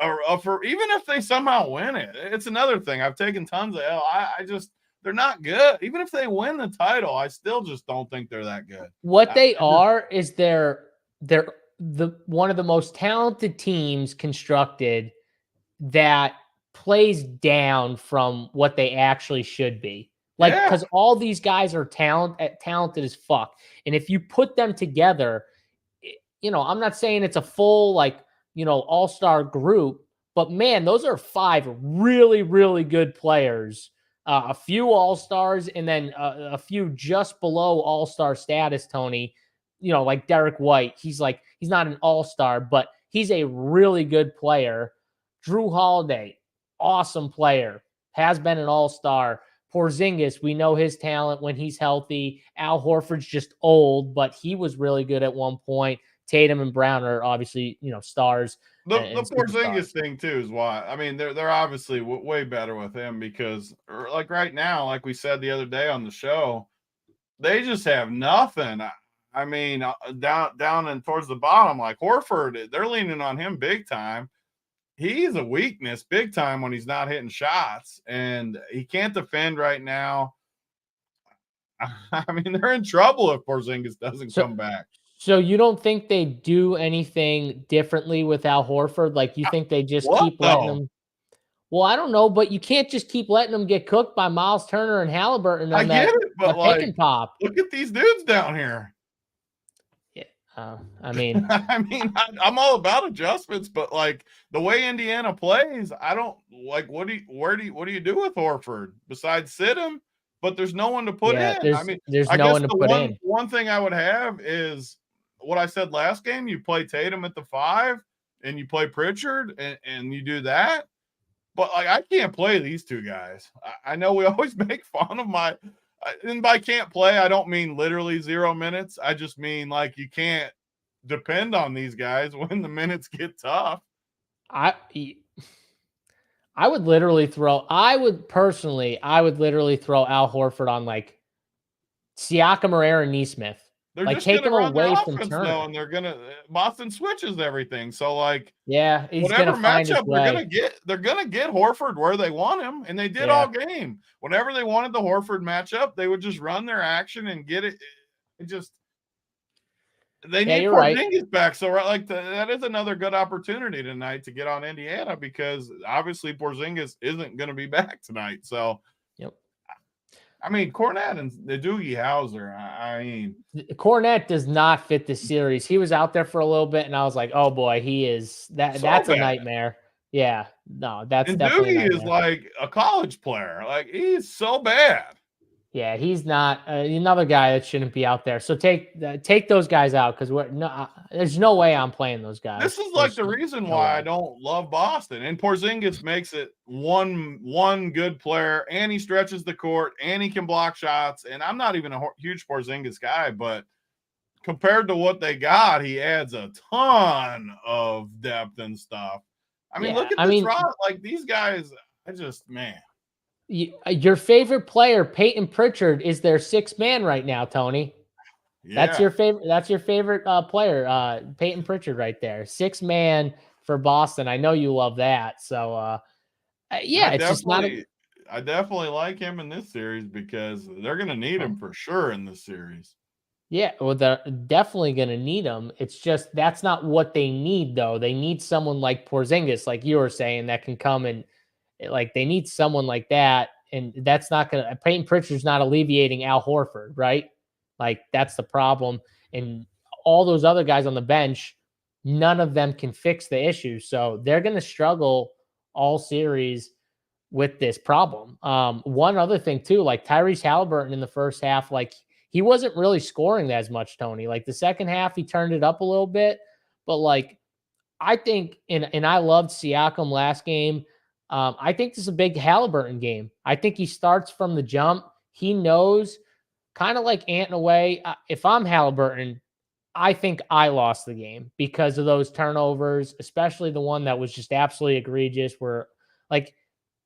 for even if they somehow win it. It's another thing. I've taken tons of L. They're not good. Even if they win the title, I still just don't think they're that good. What they are is they're one of the most talented teams constructed that plays down from what they actually should be. Like, because all these guys are talented as fuck. And if you put them together, I'm not saying it's a full all-star group, but man, those are 5 really, really good players. A few all-stars and then a few just below all-star status, Tony, like Derek White. He's not an all-star, but he's a really good player. Drew Holiday, awesome player, has been an all-star. Porzingis, we know his talent when he's healthy. Al Horford's just old, but he was really good at one point. Tatum and Brown are obviously, stars. The Porzingis thing too is why. I mean, they're obviously way better with him because, like right now, like we said the other day on the show, they just have nothing. I mean, down and towards the bottom, like Horford, they're leaning on him big time. He's a weakness big time when he's not hitting shots, and he can't defend right now. I mean, they're in trouble if Porzingis doesn't come back. So you don't think they do anything differently with Al Horford? Like you think they just keep letting him? Well, I don't know, but you can't just keep letting them get cooked by Miles Turner and Halliburton I on get that it, but pick and pop. look at these dudes down here. Yeah, I mean, I'm all about adjustments, but like the way Indiana plays, I don't like. What do you do with Horford besides sit him? But there's no one to put yeah, in. I mean, there's I no guess one to the put in. one thing I would have is what I said last game. You play Tatum at the 5, and you play Pritchard, and you do that. But like, I can't play these two guys. I know we always make fun of and by can't play, I don't mean literally 0 minutes. I just mean like you can't depend on these guys when the minutes get tough. I would literally throw. I would literally throw Al Horford on like Siakam or Aaron Nesmith. They're Like just take gonna him run their away from offense Turner. though, and they're gonna Boston switches everything. So like, Yeah, he's whatever gonna find his matchup way. they're gonna get Horford where they want him, and they did all game. Whenever they wanted the Horford matchup, they would just run their action and get it. They need Porzingis back, so that is another good opportunity tonight to get on Indiana because obviously Porzingis isn't going to be back tonight. So, I mean, Kornet and the Doogie Howser. I mean, Kornet does not fit the series. He was out there for a little bit, and I was like, "Oh boy, he is that. That's a nightmare." Yeah, no, that's definitely. Doogie is like a college player. Like he's so bad. Yeah, he's not another guy that shouldn't be out there. So take those guys out because there's no way I'm playing those guys. This is like the reason why I don't love Boston. And Porzingis makes it one good player, and he stretches the court, and he can block shots. And I'm not even a huge Porzingis guy, but compared to what they got, he adds a ton of depth and stuff. I mean, look at this roster. Like these guys, man. Your favorite player, Peyton Pritchard, is their 6th man right now, Tony. Yeah. That's your favorite. That's your favorite player, Peyton Pritchard, right there. 6th man for Boston. I know you love that. So, it's just not. I definitely like him in this series because they're going to need him for sure in this series. Yeah, well, they're definitely going to need him. It's just that's not what they need, though. They need someone like Porzingis, like you were saying, that can come and. Like they need someone like that, and that's not going to. Peyton Pritchard's not alleviating Al Horford, right? Like that's the problem. And all those other guys on the bench, none of them can fix the issue. So they're going to struggle all series with this problem. One other thing too, like Tyrese Halliburton in the first half, like he wasn't really scoring as much, Tony. Like the second half, he turned it up a little bit, but like I think, and I loved Siakam last game. I think this is a big Halliburton game. I think he starts from the jump. He knows, kind of like Ant in a way, if I'm Halliburton, I think I lost the game because of those turnovers, especially the one that was just absolutely egregious where like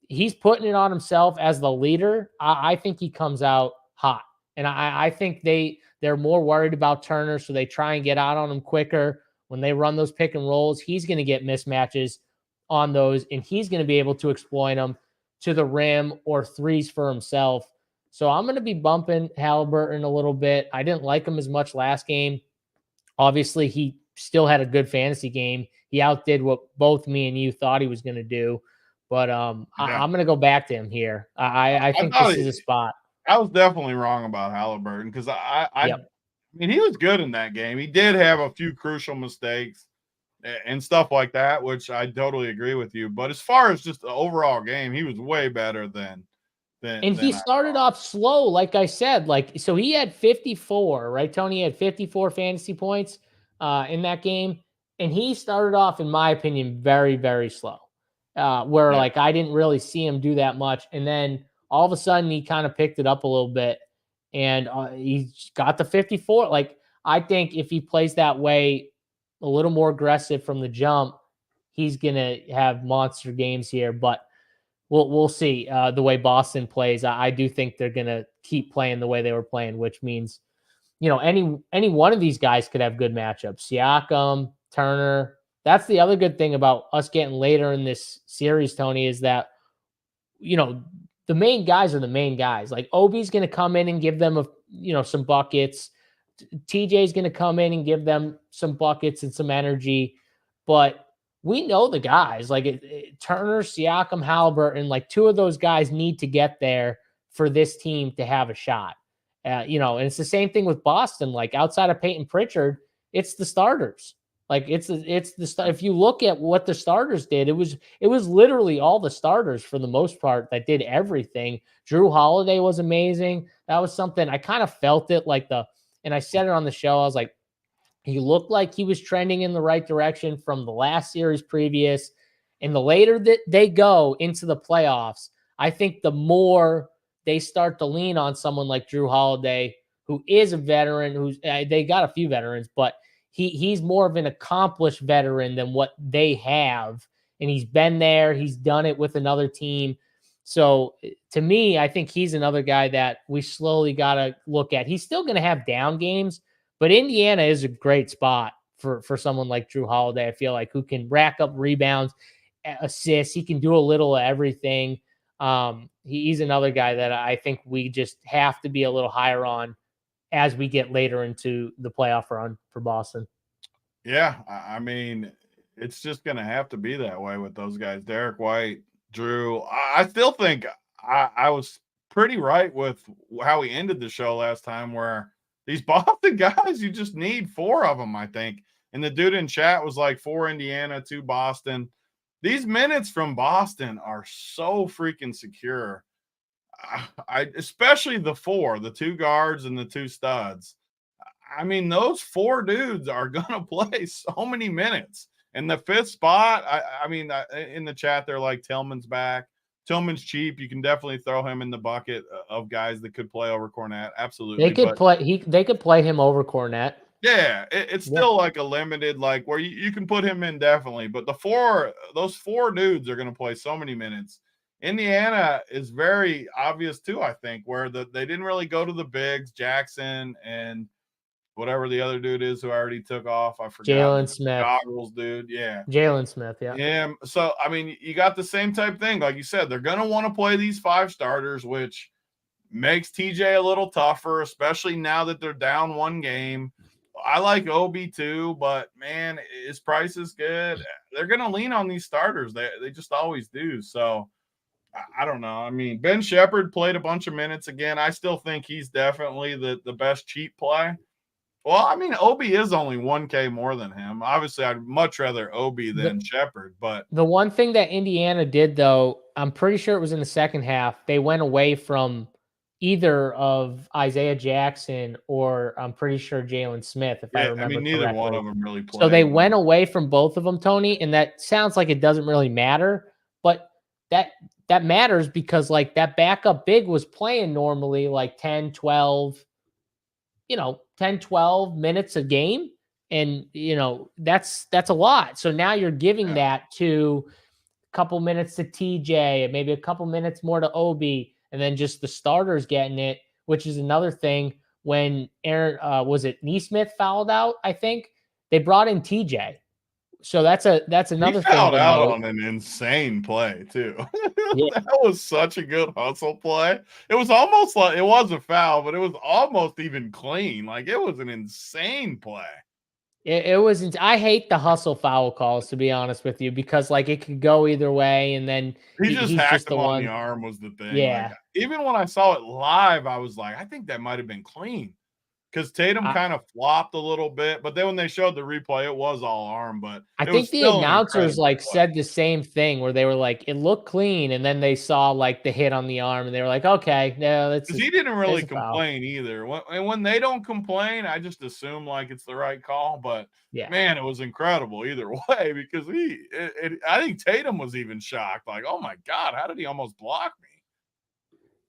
he's putting it on himself as the leader. I think he comes out hot. And I think they're more worried about Turner, so they try and get out on him quicker. When they run those pick and rolls, he's going to get mismatches on those, and he's going to be able to exploit them to the rim or threes for himself. So I'm going to be bumping Halliburton a little bit. I didn't like him as much last game. Obviously, he still had a good fantasy game. He outdid what both me and you thought he was going to do. But I'm going to go back to him here. I think this is a spot. I was definitely wrong about Halliburton because I mean, he was good in that game. He did have a few crucial mistakes and stuff like that, which I totally agree with you. But as far as just the overall game, he was way better than he started off slow, like I said. Like, so he had 54, right, Tony? He had 54 fantasy points in that game. And he started off, in my opinion, very, very slow. Like I didn't really see him do that much. And then all of a sudden he kind of picked it up a little bit and he got the 54. Like, I think if he plays that way, a little more aggressive from the jump, he's going to have monster games here, but we'll see the way Boston plays. I do think they're going to keep playing the way they were playing, which means, any one of these guys could have good matchups. Siakam, Turner. That's the other good thing about us getting later in this series, Tony, is that, the main guys are the main guys. Like Obi's going to come in and give them some buckets. TJ's going to come in and give them some buckets and some energy. But we know the guys like Turner, Siakam, Halliburton, like two of those guys need to get there for this team to have a shot. And it's the same thing with Boston. Like outside of Peyton Pritchard, it's the starters. Like it's the if you look at what the starters did, it was literally all the starters for the most part that did everything. Drew Holiday was amazing. That was something I kind of felt it and I said it on the show. I was like, he looked like he was trending in the right direction from the last series previous. And the later that they go into the playoffs, I think the more they start to lean on someone like Drew Holiday, who is a veteran, they got a few veterans, but he's more of an accomplished veteran than what they have. And he's been there. He's done it with another team. So to me, I think he's another guy that we slowly got to look at. He's still going to have down games, but Indiana is a great spot for someone like Drew Holiday, I feel like, who can rack up rebounds, assists. He can do a little of everything. He's another guy that I think we just have to be a little higher on as we get later into the playoff run for Boston. Yeah, I mean, it's just going to have to be that way with those guys. Derek White, Drew. I still think I was pretty right with how we ended the show last time, where these Boston guys, you just need 4 of them, I think. And the dude in chat was like 4 Indiana, 2 Boston. These minutes from Boston are so freaking secure. Especially the 2 guards and the 2 studs. I mean, those 4 dudes are going to play so many minutes. And the 5th spot, I mean, in the chat, they're like, Tillman's back. Tillman's cheap. You can definitely throw him in the bucket of guys that could play over Cornette. Absolutely. They could play him over Cornette. Yeah, it's still like a limited, like where you can put him in definitely. But those 4 dudes are going to play so many minutes. Indiana is very obvious too, I think, where they didn't really go to the bigs, Jackson and whatever the other dude is who I already took off. I forgot. Jalen Smith. Goggles, dude. Yeah. Jalen Smith, yeah. Yeah. So, I mean, you got the same type thing. Like you said, they're going to want to play these 5 starters, which makes TJ a little tougher, especially now that they're down 1 game. I like Obi too, but man, his price is good. They're going to lean on these starters. They just always do. So, I don't know. I mean, Ben Shepherd played a bunch of minutes again. I still think he's definitely the best cheap play. Well, I mean, Obi is only 1K more than him. Obviously, I'd much rather Obi than Shepherd. But the one thing that Indiana did, though, I'm pretty sure it was in the second half, they went away from either of Isaiah Jackson or I'm pretty sure Jalen Smith, if I remember neither correctly. one of them really played. So they went away from both of them, Tony, and that sounds like it doesn't really matter, but that matters because like that backup big was playing normally like 10, 12 minutes a game. And, that's a lot. So now you're giving that to a couple minutes to TJ, maybe a couple minutes more to Obi, and then just the starters getting it, which is another thing. When Aaron, was it Neesmith fouled out? I think they brought in TJ. So that's another thing. He fouled out on an insane play too. Yeah. That was such a good hustle play. It was almost like it was a foul, but it was almost even clean. Like it was an insane play. It was. I hate the hustle foul calls, to be honest with you, because like it could go either way, and then he's hacked him on one. the arm was the thing. Yeah. Like, even when I saw it live, I was like, I think that might have been clean because Tatum kind of flopped a little bit, but then when they showed the replay, it was all arm. But I think the announcers said the same thing where they were like, it looked clean, and then they saw like the hit on the arm, and they were like, okay, no, that's because he didn't really complain either. When they don't complain, I just assume like it's the right call. But man, it was incredible either way because I think Tatum was even shocked, like, oh my God, how did he almost block me?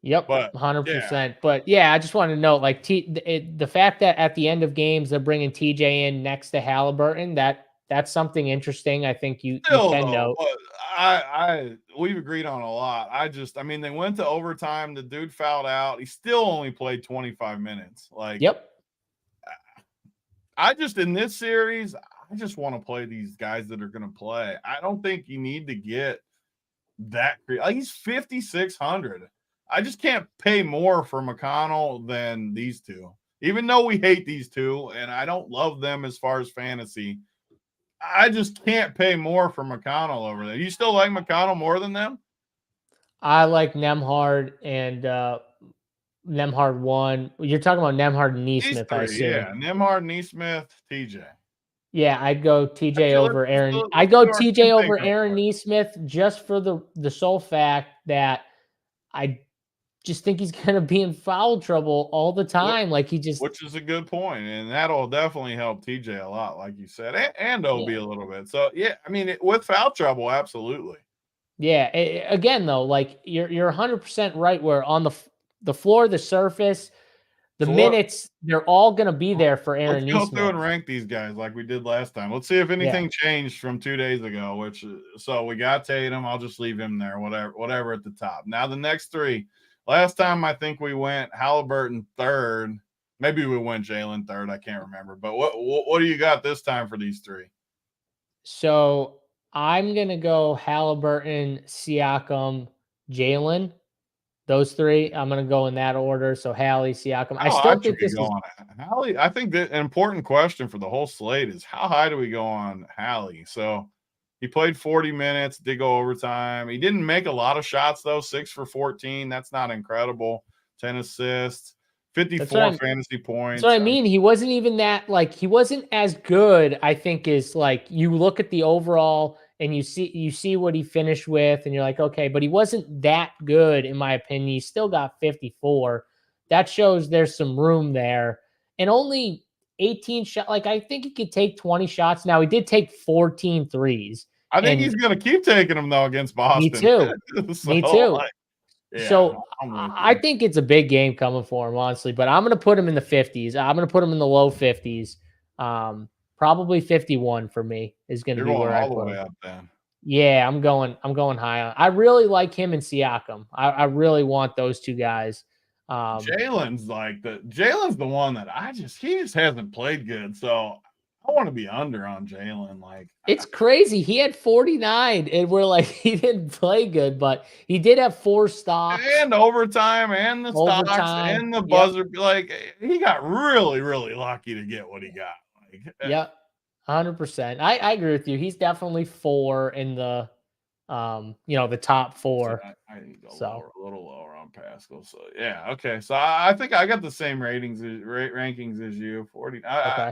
Yep, 100%. But yeah, I just wanted to note, like, the fact that at the end of games they're bringing TJ in next to Halliburton, that's something interesting. I think you can note. We've agreed on a lot. I mean, they went to overtime. The dude fouled out. He still only played 25 minutes. Like, yep. I just in this series, I just want to play these guys that are going to play. I don't think you need to get that. Like, he's 5,600. I just can't pay more for McConnell than these two, even though we hate these two and I don't love them as far as fantasy. I just can't pay more for McConnell over there. You still like McConnell more than them? I like Nemhard and Nemhard 1. You're talking about Nemhard and These Neesmith, I three, assume. yeah. Nemhard, Neesmith, TJ. Yeah, I'd go TJ over Aaron. Let's I'd go do our TJ over takeover. Aaron Neesmith just for the sole fact that I just think he's going to be in foul trouble all the time. Like Which is a good point, and that'll definitely help TJ a lot, like you said, and OB a little bit. So yeah, I mean, with foul trouble, absolutely. Yeah. Again, though, like you're 100% right. Where on the floor, the surface, the minutes, they're all going to be there for Aaron Neesmith. Let's go through and rank these guys like we did last time. Let's see if anything changed from 2 days ago. So we got Tatum. I'll just leave him there. Whatever at the top. Now the next three. Last time I think we went Halliburton third. Maybe we went Jalen third. I can't remember. But what do you got this time for these three? So I'm gonna go Halliburton, Siakam, Jalen. Those three. I'm gonna go in that order. So Hallie, Siakam. I still think this is Hallie. I think that an important question for the whole slate is how high do we go on Hallie? So he played 40 minutes, did go overtime. He didn't make a lot of shots, though. 6 for 14. That's not incredible. 10 assists, 54 fantasy points. That's what I mean. He wasn't even that, like, he wasn't as good, I think, is like you look at the overall and you see what he finished with, and you're like, okay, but he wasn't that good, in my opinion. He still got 54. That shows there's some room there. And only 18 shots. Like, I think he could take 20 shots. Now, he did take 14 threes. I think he's going to keep taking them, though, against Boston. Me too. Me too. So I think it's a big game coming for him, honestly. But I'm going to put him in the 50s. I'm going to put him in the low 50s. Probably 51 for me is going to be where I put him. Up, then. Yeah, I'm going high on. I really like him and Siakam. I really want those two guys. Jalen's the one that he just hasn't played good. So I want to be under on Jalen. Like, it's crazy. He had 49, and we're like, he didn't play good, but he did have 4 stocks and overtime, and the stocks, and the buzzer. Yep. Like, he got really, really lucky to get what he got. Like, yep, 100%. I agree with you. He's definitely 4 in the, the top 4. I need to go a little lower on Pascal. So yeah, okay. So I think I got the same rankings as you. 40. Okay.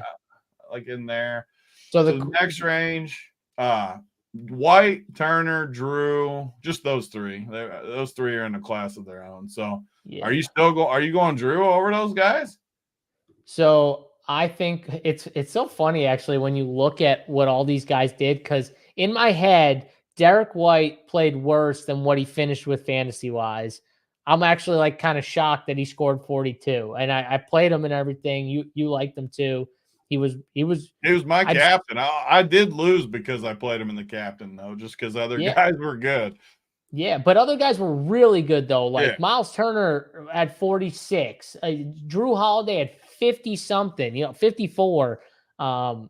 Like in there. So the next range, White, Turner, Drew, just those three. Those three are in a class of their own. So are you going Drew over those guys? So I think it's so funny actually when you look at what all these guys did, because in my head, Derek White played worse than what he finished with fantasy wise. I'm actually like kind of shocked that he scored 42, and I played him and everything. You liked him too. He was my captain. I did lose because I played him in the captain, though, just because other guys were good. Yeah, but other guys were really good, though. Like Miles Turner at 46. Drew Holiday at 50-something, 54. So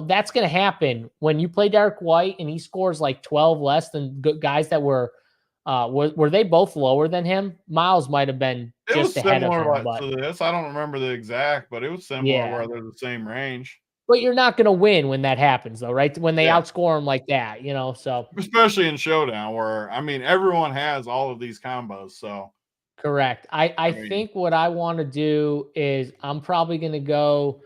that's going to happen when you play Derek White and he scores like 12 less than guys that were they both lower than him? Miles might have been just ahead of him. To this. I don't remember the exact, but it was similar where they're the same range. But you're not going to win when that happens, though, right? When they outscore him like that, so. Especially in Showdown where, I mean, everyone has all of these combos, so. Correct. I think what I want to do is I'm probably going to go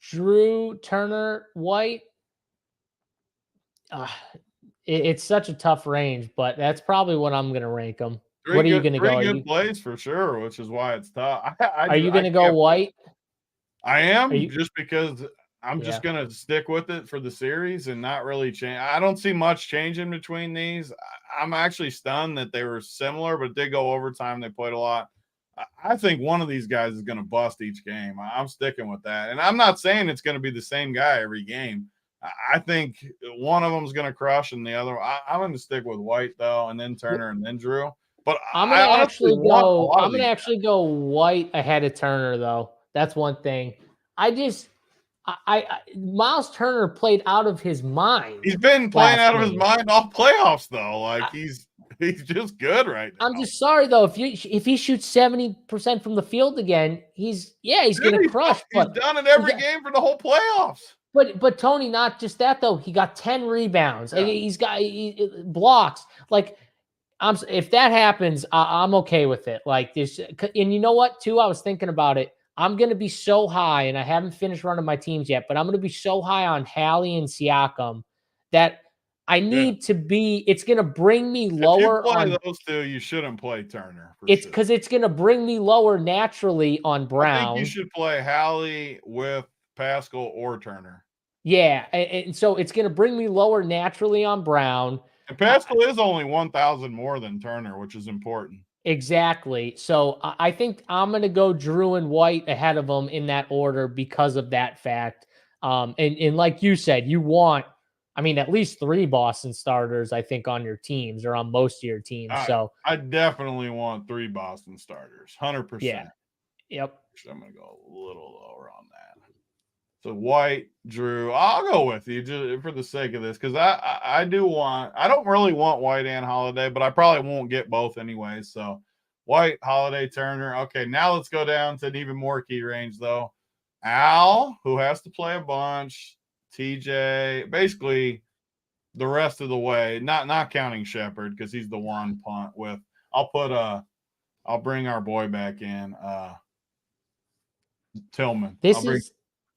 Drew, Turner, White. It's such a tough range, but that's probably what I'm going to rank them. What are you going to go? Good plays for sure, which is why it's tough. Are you going to go White? I am, just because I'm just going to stick with it for the series and not really change. I don't see much change in between these. I'm actually stunned that they were similar, but it did go overtime. They played a lot. I think one of these guys is going to bust each game. I'm sticking with that. And I'm not saying it's going to be the same guy every game. I think one of them is going to crush and the other. I'm going to stick with White, though, and then Turner and then Drew. But I'm going to actually go White ahead of Turner, though. That's one thing. Miles Turner played out of his mind. He's been playing out of his mind all playoffs, though. Like He's just good right now. I'm just sorry though. If he shoots 70% from the field again, he's gonna crush. He's done it every game for the whole playoffs. But Tony, not just that though. He got 10 rebounds. Yeah. He's got blocks. Like if that happens, I'm okay with it. Like this, and you know what? Too, I was thinking about it. I'm gonna be so high, and I haven't finished running my teams yet, but I'm gonna be so high on Hallie and Siakam that I need to be. It's gonna bring me lower. If you play those two, you shouldn't play Turner. It's because it's gonna bring me lower naturally on Brown. I think you should play Hallie with Pascal or Turner. Yeah, and so it's going to bring me lower naturally on Brown. And Pascal is only 1,000 more than Turner, which is important. Exactly. So I think I'm going to go Drew and White ahead of them in that order because of that fact. And like you said, you want, at least 3 Boston starters, I think, on your teams or on most of your teams. I definitely want 3 Boston starters, 100%. Yeah. Yep. I'm going to go a little lower on that. So White, Drew, I'll go with you just for the sake of this because I don't really want White and Holiday, but I probably won't get both anyway. So White, Holiday, Turner. Okay, now let's go down to an even more key range though. Al, who has to play a bunch, TJ, basically the rest of the way, not counting Shepard because he's the one punt with. I'll bring our boy back in, Tillman.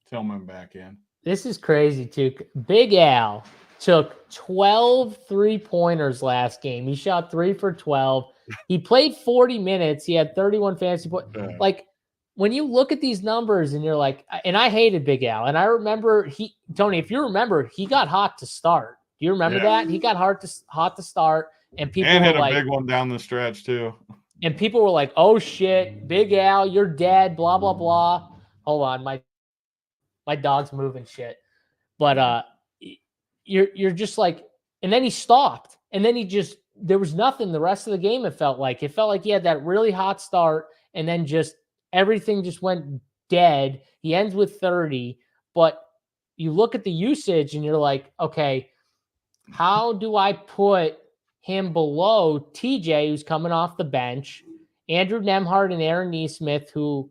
Tillman back in. This is crazy too. Big Al took 12 3-pointers last game. He shot 3 for 12. He played 40 minutes. He had 31 fantasy points. Like when you look at these numbers and you're like, and I hated Big Al. And I remember Tony, if you remember, he got hot to start. Do you remember that? He got hot to start. And people hit were a big one down the stretch too. And people were like, oh shit, Big Al, you're dead, blah, blah, blah. Hold on, my dog's moving shit. But you're just like, and then he stopped. And then there was nothing the rest of the game, it felt like. It felt like he had that really hot start, and then just everything just went dead. He ends with 30, but you look at the usage and you're like, okay, how do I put him below TJ, who's coming off the bench, Andrew Nembhard and Aaron Nesmith, who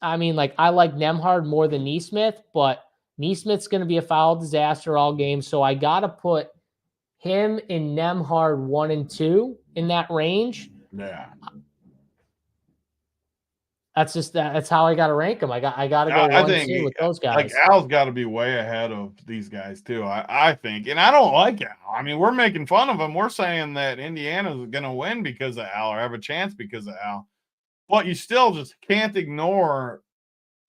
I like Nembhard more than Nesmith, but Nesmith's going to be a foul disaster all game. So I got to put him and Nembhard 1 and 2 in that range. Yeah. That's how I got to rank them. I got to go 1 and 2 with those guys. Like Al's got to be way ahead of these guys too. I think, and I don't like Al. We're making fun of him. We're saying that Indiana's going to win because of Al or have a chance because of Al. But you still just can't ignore,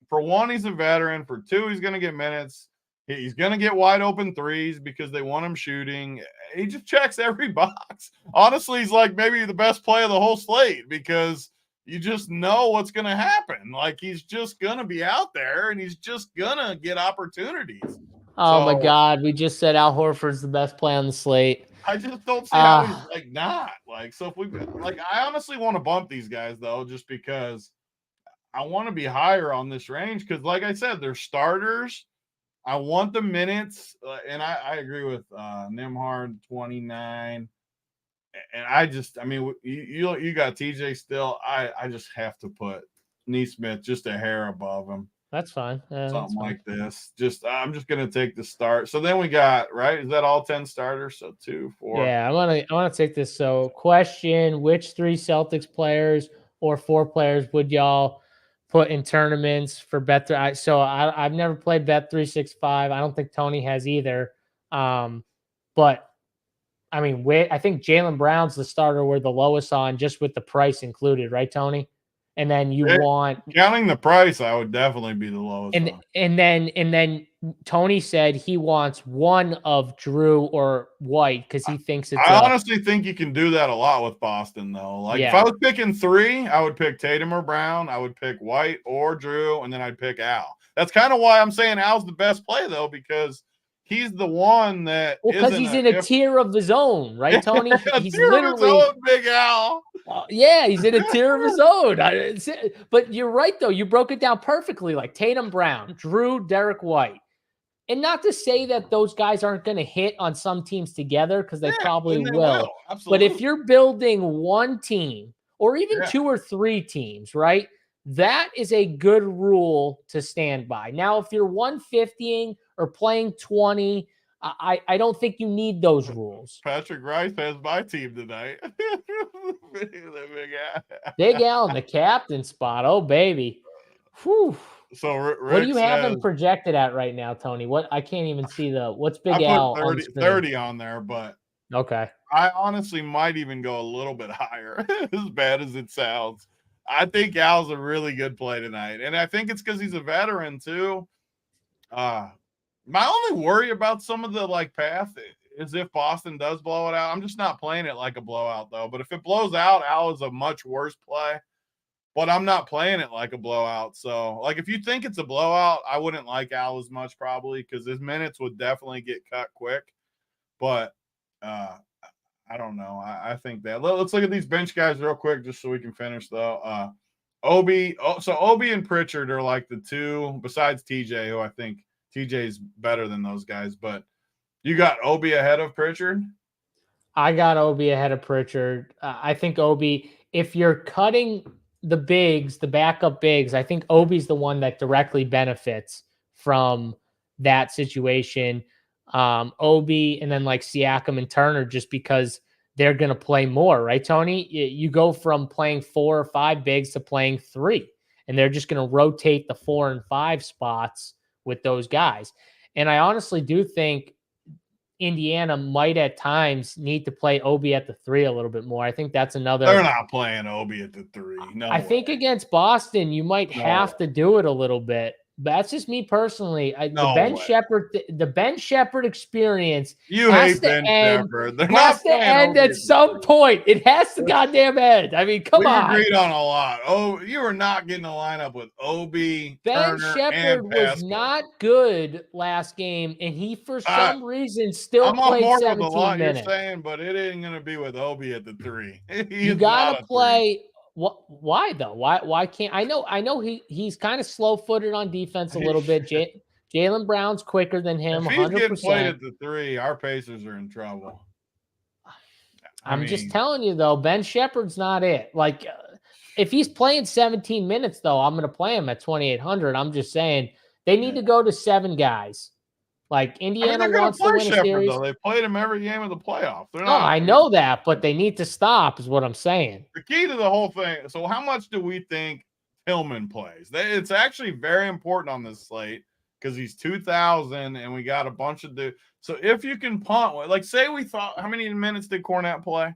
for one, he's a veteran. For two, he's going to get minutes. He's going to get wide open threes because they want him shooting. He just checks every box. Honestly, he's like maybe the best play of the whole slate because you just know what's going to happen. Like he's just going to be out there and he's just going to get opportunities. Oh, my God. We just said Al Horford's the best play on the slate. I just don't see how he's not. So if we I honestly want to bump these guys though, just because I want to be higher on this range. Because like I said, they're starters. I want the minutes, and I agree with Nembhard 29. And I just, you got TJ still. I just have to put Nesmith just a hair above him. That's fine. Something like this. I'm just gonna take the start. So then we got, right? Is that all 10 starters? So 2, 4. Yeah, I wanna take this. So question: which 3 Celtics players or 4 players would y'all put in tournaments for Bet3? So I've never played Bet365. I don't think Tony has either. But I think Jaylen Brown's the starter we're the lowest on, just with the price included, right, Tony? And then counting the price, I would definitely be the lowest. And then Tony said he wants one of Drew or White because he thinks it's. I honestly think you can do that a lot with Boston though. If I was picking 3, I would pick Tatum or Brown. I would pick White or Drew, and then I'd pick Al. That's kind of why I'm saying Al's the best play though, because he's the one that because he's in a tier of his own, right, Tony? He's literally Big Al. He's in a tier of his own. But you're right though. You broke it down perfectly. Like Tatum, Brown, Drew, Derek White, And not to say that those guys aren't going to hit on some teams together, because they probably and they will. But if you're building one team or even 2 or 3 teams, right, that is a good rule to stand by. Now, if you're 150ing or playing 20, I don't think you need those rules. Patrick Rice has my team tonight. Big Al in the captain spot. Oh, baby. Whew. So Rick what do you have says, him projected at right now, Tony? What I can't even see what's Big I Al put on 30, the screen? 30 on there, but okay. I honestly might even go a little bit higher, as bad as it sounds. I think Al's a really good play tonight, and I think it's because he's a veteran too. My only worry about some of the path is if Boston does blow it out. I'm just not playing it like a blowout though. But if it blows out, Al is a much worse play. But I'm not playing it like a blowout. So, if you think it's a blowout, I wouldn't like Al as much probably, because his minutes would definitely get cut quick. But I don't know. I think that. Let's look at these bench guys real quick just so we can finish, though. Obi and Pritchard are like the two, besides TJ, who I think TJ's better than those guys. But you got Obi ahead of Pritchard? I got Obi ahead of Pritchard. I think Obi, if you're cutting the bigs, the backup bigs, I think Obi's the one that directly benefits from that situation. Obi and then Siakam and Turner, just because they're going to play more, right, Tony? You go from playing 4 or 5 bigs to playing 3, and they're just going to rotate the 4 and 5 spots with those guys. And I honestly do think Indiana might at times need to play Obi at the 3 a little bit more. I think that's another. They're not playing Obi at the 3. No, I think against Boston, you might have to do it a little bit. But that's just me personally. The Ben Shepherd experience. You hate Ben Shepherd. They're has to end at some point. It has to goddamn end. I mean, come on. We agreed on a lot. Oh, you are not getting a lineup with Obi, Ben Turner, Shepherd and was not good last game, and he for some reason still played 17 minutes. You're saying, but it ain't going to be with Obi at the 3. You got to play. Why though? Why can't I know he's kind of slow-footed on defense a little bit. Jaylen Brown's quicker than him. If he's 100%. getting played at the 3, our Pacers are in trouble. I'm just telling you though, Ben Shepherd's not it. If he's playing 17 minutes though, I'm going to play him at 2,800. I'm just saying they need to go to 7 guys. Indiana wants to win a series. Though. They played him every game of the playoffs. I know that, but they need to stop is what I'm saying. The key to the whole thing. So how much do we think Tillman plays? It's actually very important on this slate because he's 2,000 and we got a bunch of dudes. So if you can punt, say we thought, how many minutes did Cornette play?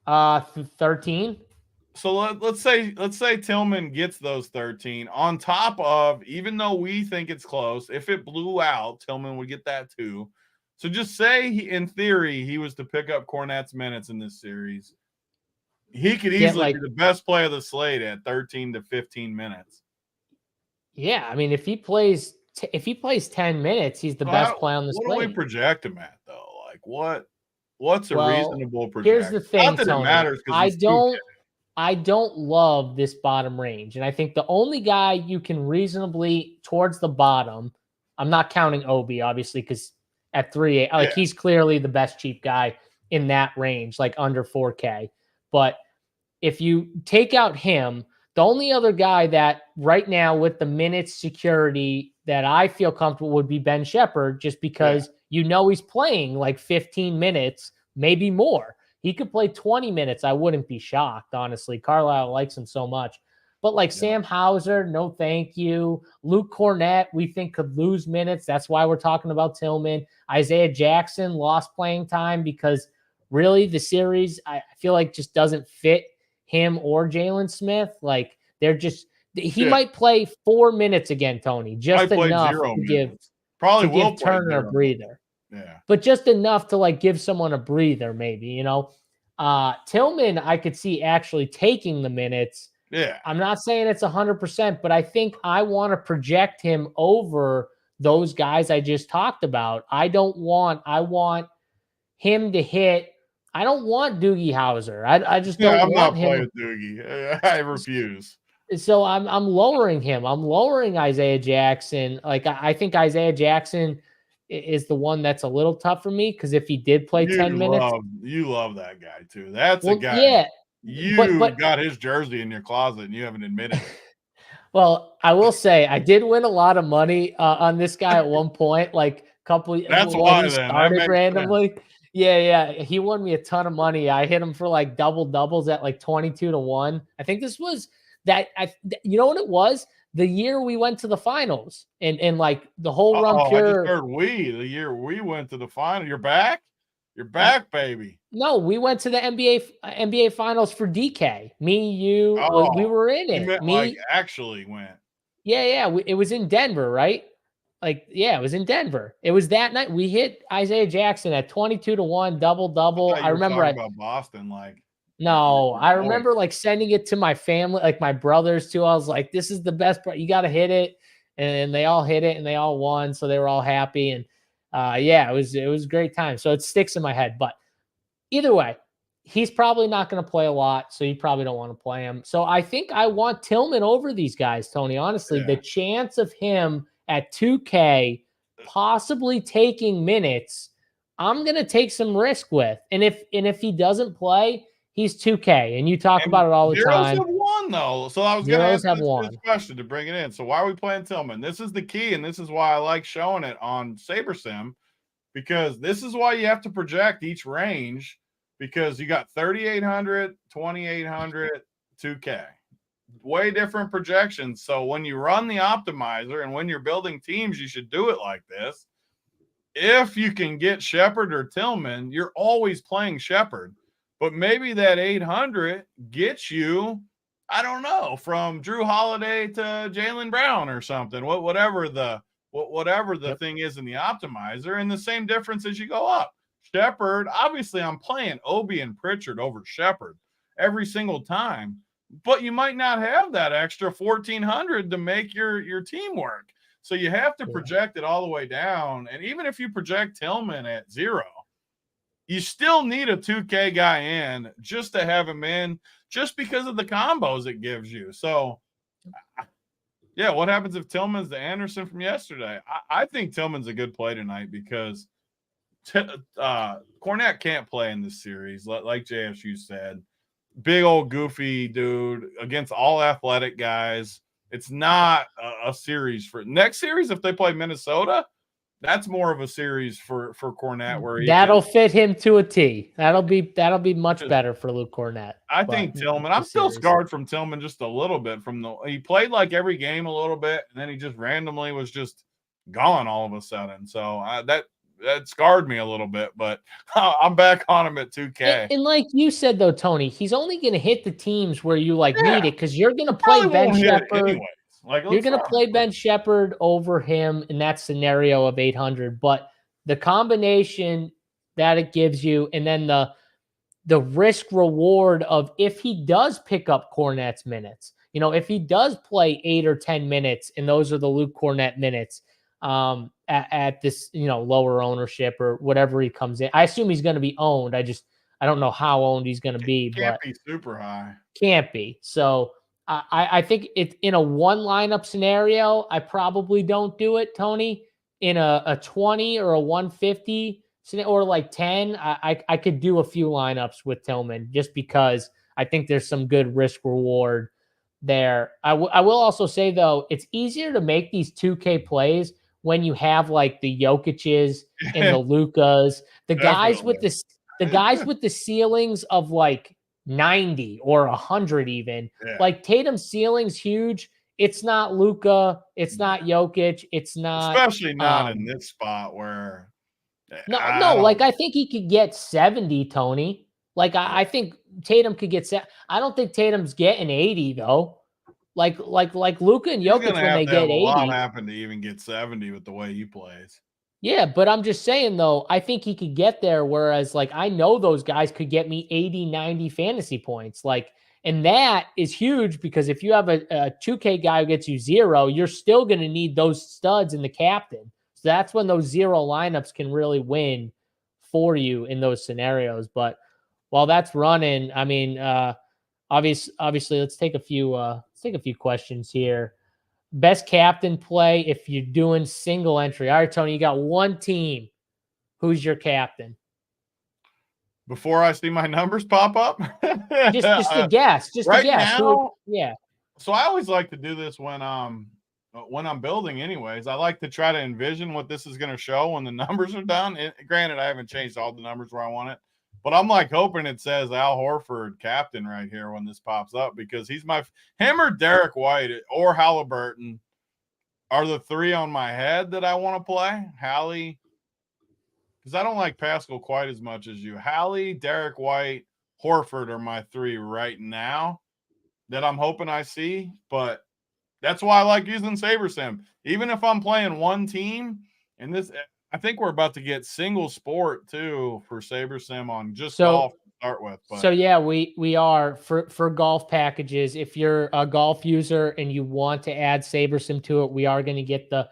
13. So let's say Tillman gets those 13 on top of, even though we think it's close, if it blew out, Tillman would get that too. So just say in theory he was to pick up Cornette's minutes in this series, he could easily be the best play of the slate at 13 to 15 minutes. Yeah, I mean if he plays 10 minutes, he's the best play on the slate. What do we project him at though? What's a reasonable projection? Here's the thing, not that Tony, it matters. I don't love this bottom range. And I think the only guy you can reasonably towards the bottom, I'm not counting Obi, obviously, because at 3.8, he's clearly the best cheap guy in that range, under 4K. But if you take out him, the only other guy that right now with the minutes security that I feel comfortable would be Ben Shepherd, just because he's playing 15 minutes, maybe more. He could play 20 minutes. I wouldn't be shocked, honestly. Carlisle likes him so much. But Sam Hauser, no thank you. Luke Cornette, we think could lose minutes. That's why we're talking about Tillman. Isaiah Jackson lost playing time because really the series, I feel just doesn't fit him or Jalen Smith. He might play 4 minutes again, Tony. Just enough to give Turner a breather. Yeah. But just enough to give someone a breather, maybe, Tillman, I could see actually taking the minutes. Yeah. I'm not saying it's 100%, but I think I want to project him over those guys I just talked about. I want him to hit. I don't want Doogie Howser. I just don't want him. I'm not playing Doogie. I refuse. So I'm lowering him. I'm lowering Isaiah Jackson. Like I think Isaiah Jackson is the one that's a little tough for me because if he did play 10 minutes, You love that guy too. That's a well, guy yeah, you but got his jersey in your closet and you haven't admitted it. well, I will say I did win a lot of money on this guy at one point, like couple That's when why he then. That started makes sense. randomly. Yeah, he won me a ton of money. I hit him for like doubles at like 22-1. I think this was that. You know what it was? The year we went to the finals and like the whole run Oh, I just pure. heard the year we went to the final. You're back? You're back, baby. No, we went to the NBA finals for DK. Me, you, we Oh, were in you it. meant like Me, actually went. yeah. It was in Denver, right? Like, yeah, it was in Denver. It was that night. We hit Isaiah Jackson at 22-1, I double. thought I you were remember talking about Boston, like no, your I boy. remember like sending it to my family, like my brothers too. I was like, this is the best part. You got to hit it. And they all hit it and they all won. So they were all happy. And yeah, it was a great time. So it sticks in my head. But either way, he's probably not going to play a lot, so you probably don't want to play him. So I think I want Tillman over these guys, Tony. Honestly, the chance of him at 2K possibly taking minutes, I'm going to take some risk with. And if he doesn't play, he's 2K, and you talk about it all the Zeros time. have won though. So I was going to Zeros answer have this won. first question to bring it in. So why are we playing Tillman? This is the key, and this is why I like showing it on SaberSim, because this is why you have to project each range, because you got 3,800, 2,800, 2K. Way different projections. So when you run the optimizer and when you're building teams, you should do it like this. If you can get Shepard or Tillman, you're always playing Shepard. But maybe that 800 gets you, I don't know, from Drew Holiday to Jaylen Brown or something. Whatever the thing is in the optimizer, and the same difference as you go up. Shepard, obviously, I'm playing Obi and Pritchard over Shepard every single time, but you might not have that extra 1,400 to make your team work. So you have to project it all the way down. And even if you project Tillman at 0, you still need a 2K guy in just to have him in, just because of the combos it gives you. So, yeah, what happens if Tillman's the Anderson from yesterday? I think Tillman's a good play tonight because Kornet can't play in this series, like JSU said. Big old goofy dude against all athletic guys. It's not a series for next series. If they play Minnesota, that's more of a series for Kornet, where that'll fit him to a T. That'll be much better for Luke Kornet. I think Tillman. I'm still scarred from Tillman just a little bit. He played like every game a little bit, and then he just randomly was just gone all of a sudden. So that scarred me a little bit, but I'm back on him at 2K. And like you said, though, Tony, he's only going to hit the teams where you need it, because you're going to play Ben Shepard. You're going to play Ben Shepard over him in that scenario of 800. But the combination that it gives you, and then the risk reward of if he does pick up Kornet's minutes, if he does play 8 or 10 minutes, and those are the Luke Kornet minutes, at this, lower ownership or whatever he comes in. I assume he's going to be owned. I don't know how owned he's going to be, can't be super high. Can't be. So I think it's in a one lineup scenario. I probably don't do it, Tony. In a 20 or a 150 or like 10, I could do a few lineups with Tillman just because I think there's some good risk reward there. I will also say, though, it's easier to make these 2K plays when you have like the Jokic's and the Lukas, the guys with the ceilings of like 90 or 100 even. Yeah. Like Tatum's ceiling's huge. It's not Luka. It's not Jokic. It's not, especially not in this spot where. I think he could get 70, Tony. I think Tatum could get set. I don't think Tatum's getting 80 though. Like Luka and Jokic when they get 80. A lot happen to even get 70 with the way he plays. Yeah, but I'm just saying though, I think he could get there. Whereas I know those guys could get me 80, 90 fantasy points. And that is huge because if you have a 2K guy who gets you 0, you're still going to need those studs in the captain. So that's when those 0 lineups can really win for you in those scenarios. But while that's running, I mean, obviously, let's take a few Let's take a few questions here. Best captain play if you're doing single entry. All right, Tony, you got one team. Who's your captain? Before I see my numbers pop up? Just a guess. Just right a guess. now, yeah. So I always like to do this when I'm building anyways. I like to try to envision what this is going to show when the numbers are done. Granted, I haven't changed all the numbers where I want it, but I'm like hoping it says Al Horford captain right here when this pops up, because he's him or Derek White or Halliburton are the three on my head that I want to play. Hallie, because I don't like Pascal quite as much as you. Hallie, Derek White, Horford are my three right now that I'm hoping I see, but that's why I like using SaberSim. Even if I'm playing one team, and this, I think we're about to get single sport too for SaberSim on just golf to start with. But. So yeah, we are for golf packages. If you're a golf user and you want to add SaberSim to it, we are going to get the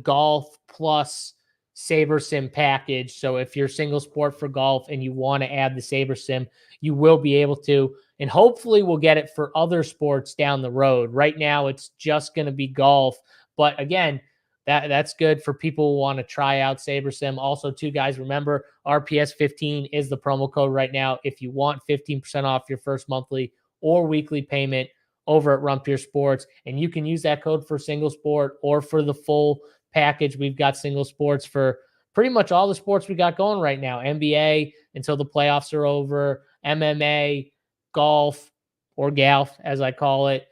golf plus SaberSim package. So if you're single sport for golf and you want to add the SaberSim, you will be able to. And hopefully we'll get it for other sports down the road. Right now, it's just going to be golf. But again, that's good for people who want to try out SaberSim. Also, too, guys, remember, RPS15 is the promo code right now. If you want 15% off your first monthly or weekly payment over at Rumpier Sports, and you can use that code for single sport or for the full package. We've got single sports for pretty much all the sports we got going right now. NBA until the playoffs are over, MMA, golf, or golf, as I call it.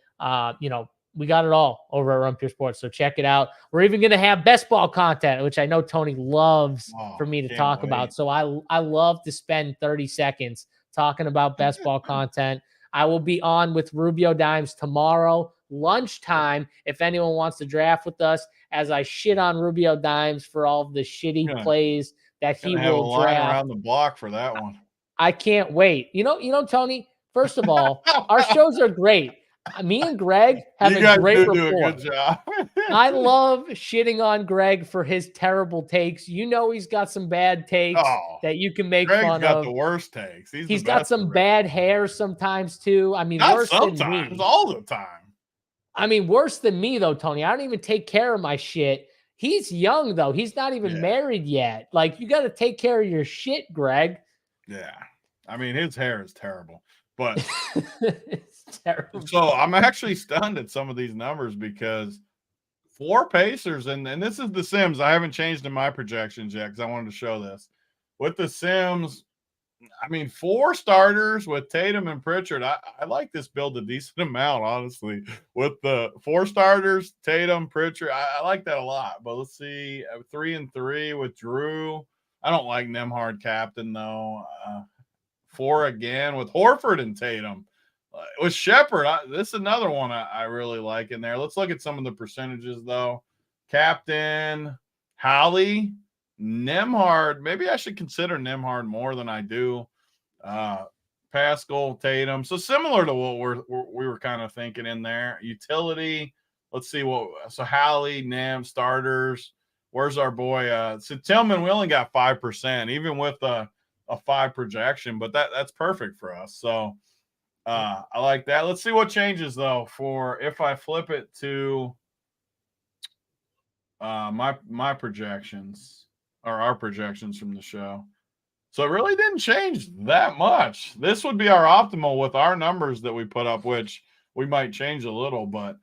We got it all over at Rumpier Sports. So check it out. We're even going to have best ball content, which I know Tony loves for me to talk about. So I love to spend 30 seconds talking about best ball content. I will be on with Rubio Dimes tomorrow, lunchtime, if anyone wants to draft with us, as I shit on Rubio Dimes for all of the shitty plays that he will draft. Around the block for that one. I can't wait. You know, Tony, first of all, our shows are great. Me and Greg have a great rapport. Do a good job. I love shitting on Greg for his terrible takes. You know, he's got some bad takes that you can make fun of. Greg's got the worst takes. He's got some bad hair sometimes too. I mean, worse than me. All the time. I mean, worse than me though, Tony. I don't even take care of my shit. He's young though. He's not even married yet. Like, you got to take care of your shit, Greg. Yeah. I mean, his hair is terrible, but it's terrible. So I'm actually stunned at some of these numbers, because 4 Pacers, and this is the Sims. I haven't changed in my projections yet because I wanted to show this. With the Sims, I mean, 4 starters with Tatum and Pritchard. I like this build a decent amount, honestly. With the 4 starters, Tatum, Pritchard, I like that a lot. But let's see, 3 and 3 with Drew. I don't like Nembhard captain, though. 4 again with Horford and Tatum. With Shepherd, this is another one I really like in there. Let's look at some of the percentages, though. Captain, Hallie, Nembhard. Maybe I should consider Nembhard more than I do. Pascal, Tatum. So similar to what we were kind of thinking in there. Utility. Let's see so Hallie, Nem, starters. Where's our boy? So Tillman, we only got 5%, even with a 5 projection, but that's perfect for us. So I like that. Let's see what changes though for if I flip it to my projections, or our projections from the show. So it really didn't change that much. This would be our optimal with our numbers that we put up, which we might change a little, but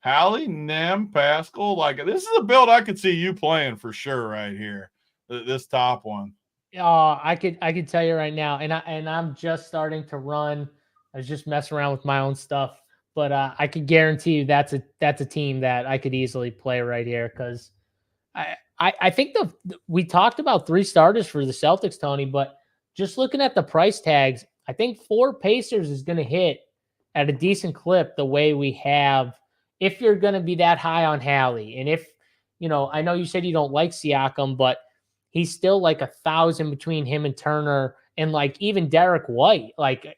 Hallie, Nem, Pascal, like, this is a build I could see you playing for sure right here. This top one. I could tell you right now, and I'm just starting to run. I was just messing around with my own stuff, but I could guarantee you that's a team that I could easily play right here, because I think we talked about 3 starters for the Celtics, Tony, but just looking at the price tags, I think 4 Pacers is going to hit at a decent clip the way we have, if you're going to be that high on Hallie. And if, I know you said you don't like Siakam, but he's still like 1,000 between him and Turner, and like even Derek White. Like,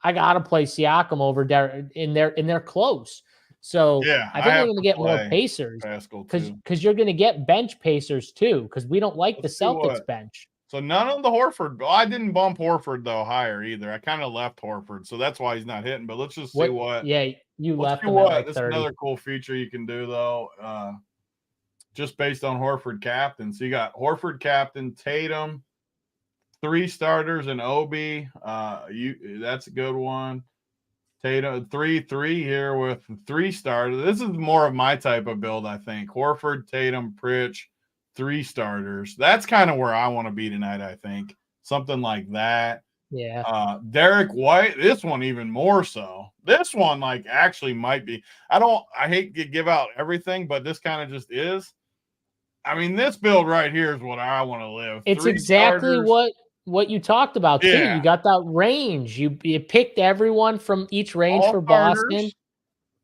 I gotta play Siakam over Derek, and they're close. So yeah, I think we're gonna get more Pacers, because you're gonna get bench Pacers too, because we don't like the Celtics bench. So none of the Horford. I didn't bump Horford though higher either. I kind of left Horford, so that's why he's not hitting. But let's just see what. Yeah, You Let's left do him at what? like This 30. is another cool feature you can do though. Just based on Horford captain. So you got Horford captain, Tatum, 3 starters, and Obi. That's a good one. Tatum 3-3 here with 3 starters. This is more of my type of build, I think. Horford, Tatum, Pritch, 3 starters. That's kind of where I want to be tonight, I think. Something like that. Yeah. Derek White, this one even more so. This one like actually might be. I hate to give out everything, but this kind of just is. I mean, this build right here is what I want to live. It's 3 exactly starters. what you talked about too. Yeah. You got that range. You picked everyone from each range All for Boston.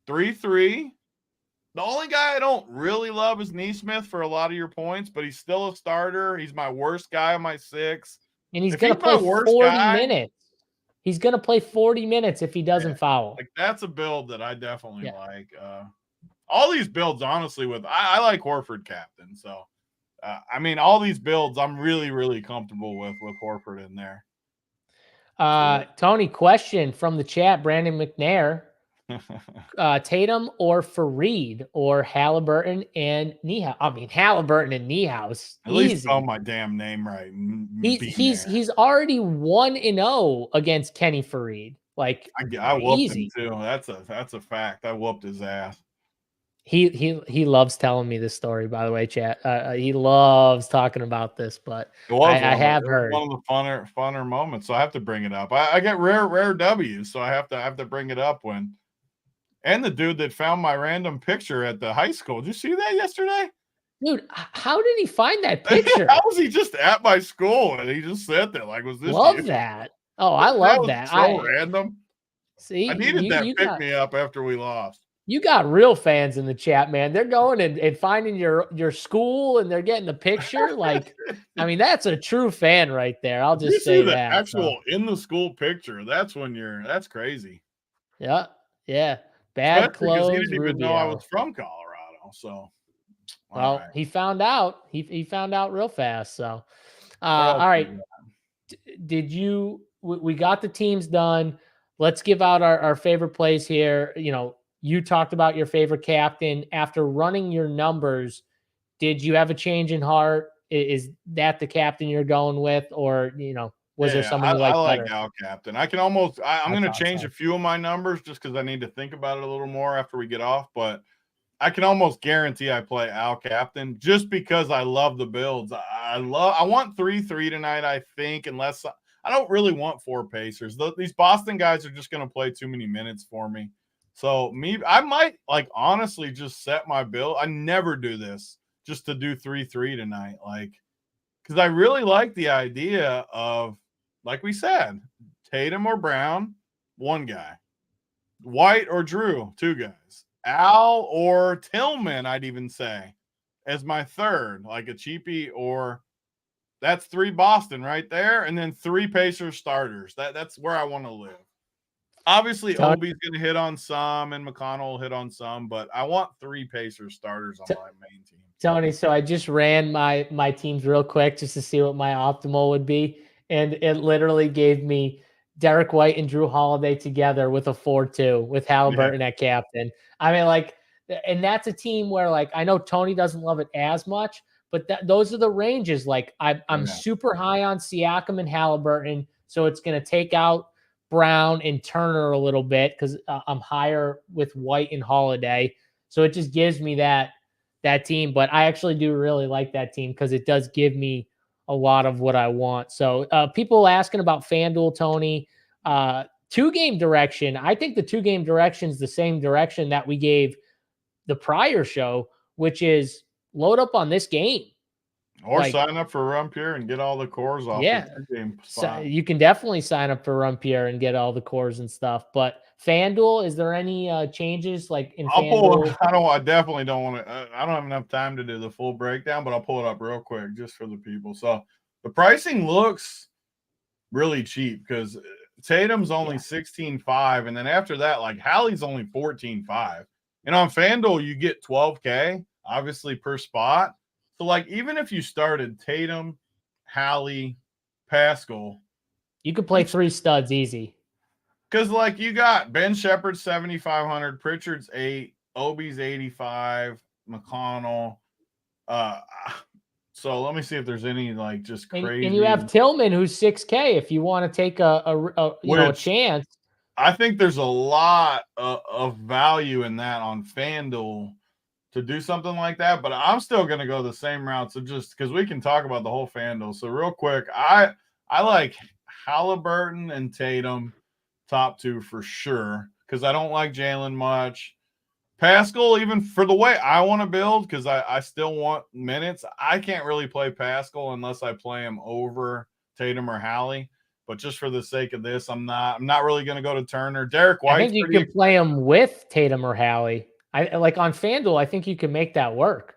starters. 3-3. The only guy I don't really love is Neesmith for a lot of your points, but he's still a starter. He's my worst guy on my 6. And he's If going he's to play my worst 40 guy, minutes. He's going to play 40 minutes if he doesn't foul. like that's a build that I definitely Yeah. like. All these builds, honestly, I like Horford captain. So, I mean, all these builds I'm really, really comfortable with Horford in there. Tony, question from the chat, Brandon McNair. Tatum or Fareed or Halliburton and Niehaus. I mean, Halliburton and Niehaus. At least Easy. spell my damn name right. He's already 1-0 against Kenny Fareed. Like I whooped easy. him too. That's a fact. I whooped his ass. He loves telling me this story, by the way, chat. He loves talking about this, but I have heard one of the funner moments. So I have to bring it up. I get rare W's, so I have to bring it up when. And the dude that found my random picture at the high school. Did you see that yesterday? Dude, how did he find that picture? How was he just at my school and he just sat there? Like, was this love you? that? Oh, I love that. that. So random. See, I needed that you pick me up after we lost. You got real fans in the chat, man. They're going and finding your school and they're getting the picture. Like, I mean, that's a true fan right there. I'll just say the that. actual in the school picture. That's crazy. Yeah. Yeah. Bad clothes. He didn't even Rubio. know I was from Colorado. So, well, right. he found out. He found out real fast. So, all right. Did you? We got the teams done. Let's give out our favorite plays here. You know, you talked about your favorite captain. After running your numbers, did you have a change in heart? Is that the captain you're going with, or was there someone you like better? I like Al captain. I can almost. I'm going to change a few of my numbers just because I need to think about it a little more after we get off. But I can almost guarantee I play Al captain just because I love the builds. I want 3-3 tonight. I think unless I don't really want 4 Pacers. These Boston guys are just going to play too many minutes for me. So I might honestly just set my build. I never do this just to do 3-3 tonight. Because I really like the idea of, like we said, Tatum or Brown, 1 guy. White or Drew, 2 guys. Al or Tillman, I'd even say, as my 3rd, like a cheapie, or that's 3 Boston right there, and then 3 Pacers starters. That's where I want to live. Obviously, Obi's going to hit on some, and McConnell will hit on some, but I want 3 Pacers starters on my main team. Tony, so I just ran my teams real quick just to see what my optimal would be, and it literally gave me Derek White and Drew Holiday together with a 4-2 with Halliburton at captain. I mean, and that's a team where I know Tony doesn't love it as much, but those are the ranges. I'm super high on Siakam and Halliburton, so it's going to take out Brown and Turner a little bit because I'm higher with White and Holiday. So it just gives me that team. But I actually do really like that team because it does give me a lot of what I want. So people asking about FanDuel, Tony, 2-game direction. I think the 2-game direction is the same direction that we gave the prior show, which is load up on this game. Or sign up for Rumpier and get all the cores off. Yeah. The game so you can definitely sign up for Rumpier and get all the cores and stuff. But FanDuel, is there any changes in FanDuel? I definitely don't want to. I don't have enough time to do the full breakdown, but I'll pull it up real quick just for the people. So the pricing looks really cheap because Tatum's only 16.5, and then after that, Hallie's only 14.5. And on FanDuel, you get 12K, obviously, per spot. So, even if you started Tatum, Hallie, Pascal, you could play 3 studs easy. Because like you got Ben Shepherd 7,500, Pritchard's 8, Obi's 85, McConnell. So let me see if there's any like just crazy. And you have Tillman who's 6K if you want to take a chance. I think there's a lot of value in that on FanDuel to do something like that, but I'm still going to go the same route. So just because we can talk about the whole FanDuel. So real quick, I like Halliburton and Tatum top 2 for sure because I don't like Jalen much. Pascal, even for the way I want to build, because I still want minutes. I can't really play Pascal unless I play him over Tatum or Hallie. But just for the sake of this, I'm not really going to go to Turner. Derek White. I think you can play him with Tatum or Hallie. I like on FanDuel. I think you can make that work.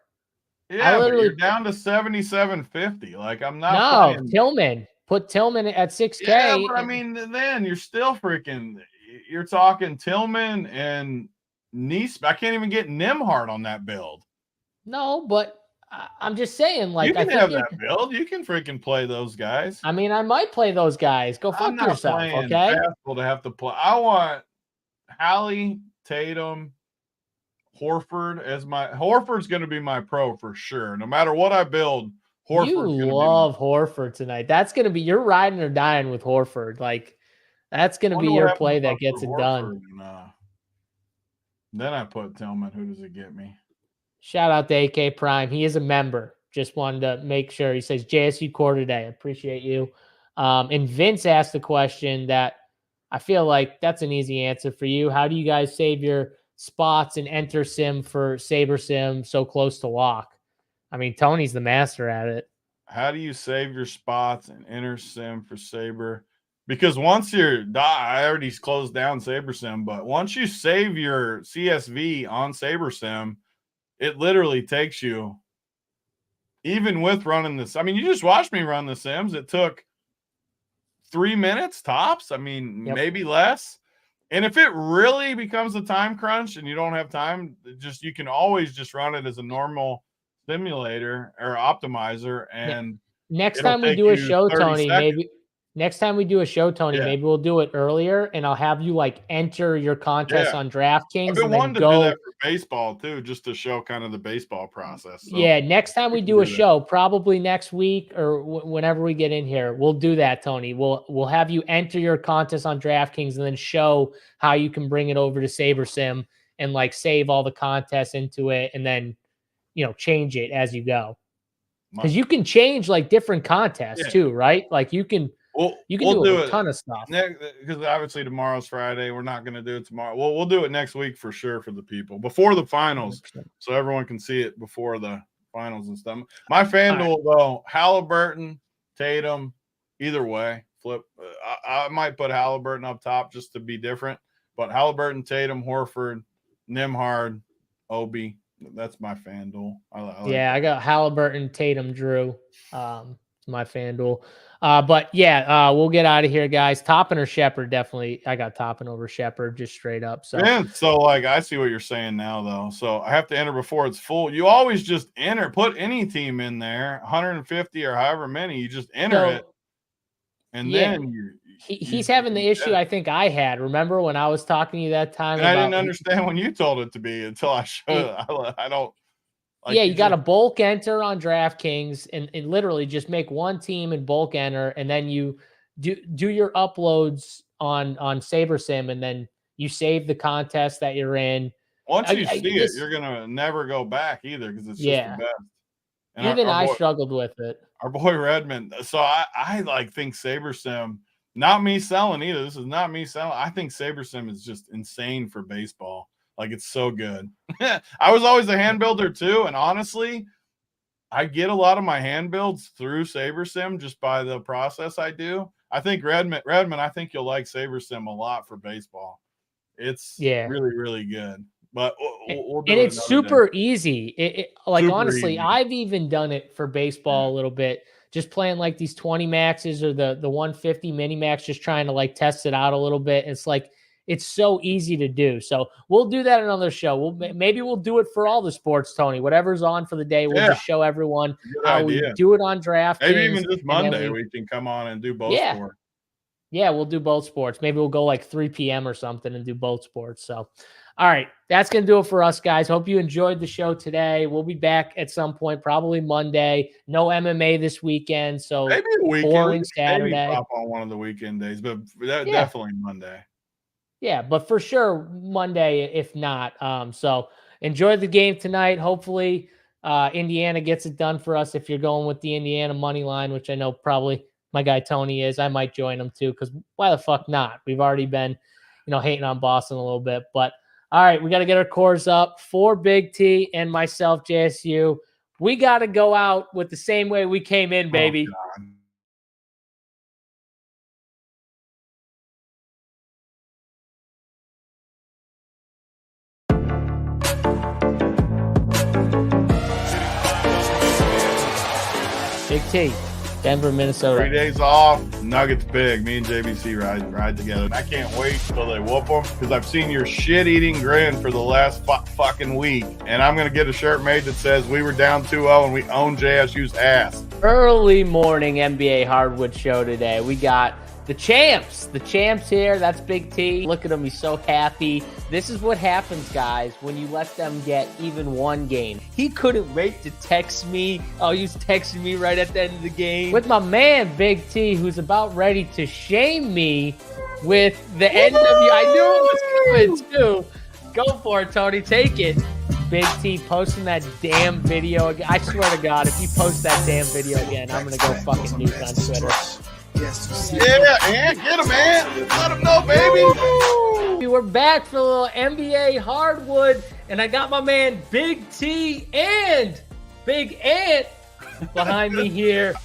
Yeah, but you're down to 77.50. Like I'm not. No, playing. Tillman. Put Tillman at 6K. Yeah, but I mean, then you're still freaking. You're talking Tillman and Nice. I can't even get Nimhard on that build. No, but I'm just saying, like, you can have that build. You can freaking play those guys. I mean, I might play those guys. Go fuck yourself, okay? To have to play. I want Hallie, Tatum, Horford as my. Horford's going to be my pro for sure. No matter what I build, Horford's you love Horford tonight. That's going to be you're riding or dying with Horford. Like, that's going to be your play that gets it done. Then I put Tillman. Who does it get me? Shout out to AK Prime. He is a member. Just wanted to make sure. He says JSU core today. Appreciate you. And Vince asked the question that I feel like that's an easy answer for you. How do you guys save your spots and enter sim for Saber Sim so close to lock? I mean, Tony's the master at it. How do you save your spots and enter sim for Saber? Because once I already closed down SaberSim, but once you save your CSV on SaberSim, it literally takes you, even with running this. I mean, you just watched me run the Sims. It took 3 minutes tops. I mean, maybe less. And if it really becomes a time crunch and you don't have time, you can always just run it as a normal simulator or optimizer. And next time we do a show, Tony, maybe we'll do it earlier, and I'll have you like enter your contest on DraftKings. I've been wanting to do that for baseball too, just to show kind of the baseball process. So yeah, next time we do a show, probably next week or whenever we get in here, we'll do that, Tony. We'll have you enter your contest on DraftKings and then show how you can bring it over to SaberSim and like save all the contests into it, and then change it as you go. Because you can change like different contests too, right? Like you can. You can do a ton of stuff. Because obviously tomorrow's Friday. We're not going to do it tomorrow. We'll do it next week for sure for the people before the finals, 100%. So everyone can see it before the finals and stuff. My FanDuel though, Halliburton, Tatum, either way, flip. I might put Halliburton up top just to be different, but Halliburton, Tatum, Horford, Nimhard, Obi. That's my FanDuel. I got Halliburton, Tatum, Drew. My FanDuel. But we'll get out of here, guys. Toppin or Shepherd, definitely. I got Toppin over Shepherd, just straight up. So like I see what you're saying now, though. So I have to enter before it's full. You always just enter, put any team in there, 150 or however many. You just enter it, and then he's having the issue I think I had. Remember when I was talking to you that time? I didn't understand when you told it to be until I showed. I don't. You got to bulk enter on DraftKings and literally just make one team and bulk enter, and then you do your uploads on SaberSim, and then you save the contest that you're in. Once you see it, you're gonna never go back either because it's just the best. And even I struggled with it. Our boy Redmond. So I like think SaberSim. Not me selling either. This is not me selling. I think SaberSim is just insane for baseball. Like, it's so good. I was always a hand builder too. And honestly, I get a lot of my hand builds through SaberSim just by the process I do. I think Redmond, I think you'll like SaberSim a lot for baseball. It's really, really good. But we'll do it. And it's super easy. Honestly, easy. I've even done it for baseball a little bit. Just playing like these 20 maxes or the 150 mini max, just trying to like test it out a little bit. It's like, it's so easy to do. So we'll do that another show. Maybe we'll do it for all the sports, Tony. Whatever's on for the day, we'll just show everyone how we do it on DraftKings. Maybe even just Monday we can come on and do both. Yeah, we'll do both sports. Maybe we'll go like 3 p.m. or something and do both sports. So, all right, that's going to do it for us, guys. Hope you enjoyed the show today. We'll be back at some point, probably Monday. No MMA this weekend, so maybe a weekend. boring Saturday. Maybe pop on one of the weekend days, but definitely Monday. Yeah, but for sure Monday, if not. So enjoy the game tonight. Hopefully, Indiana gets it done for us. If you're going with the Indiana money line, which I know probably my guy Tony is, I might join him too, because why the fuck not? We've already been, hating on Boston a little bit. But all right, we got to get our cores up for Big T and myself, JSU. We got to go out with the same way we came in, baby. Oh, Big T, Denver, Minnesota. 3 days off, Nuggets big. Me and JBC ride together. I can't wait till they whoop them, because I've seen your shit-eating grin for the last fucking week. And I'm going to get a shirt made that says we were down 2-0 and we own JSU's ass. Early morning NBA Hardwood show today. We got the champs here. That's Big T. Look at him. He's so happy. This is what happens, guys, when you let them get even one game. He couldn't wait to text me. Oh, he was texting me right at the end of the game with my man, Big T, who's about ready to shame me with the end of you. I knew it was coming, too. Go for it, Tony. Take it. Big T posting that damn video again. I swear to God, if you post that damn video again, I'm going to go fucking nuke on Twitter. Yeah, and get him, man. Let him know, baby. We're back for a little NBA Hardwood, and I got my man Big T and Big Ant behind me here. So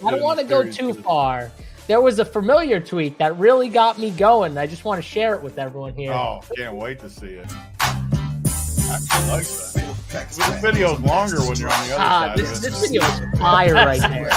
I don't want to go too far. There was a familiar tweet that really got me going. I just want to share it with everyone here. Oh, can't wait to see it. I like that. This video is longer when you're on the other side. This video is fire right there.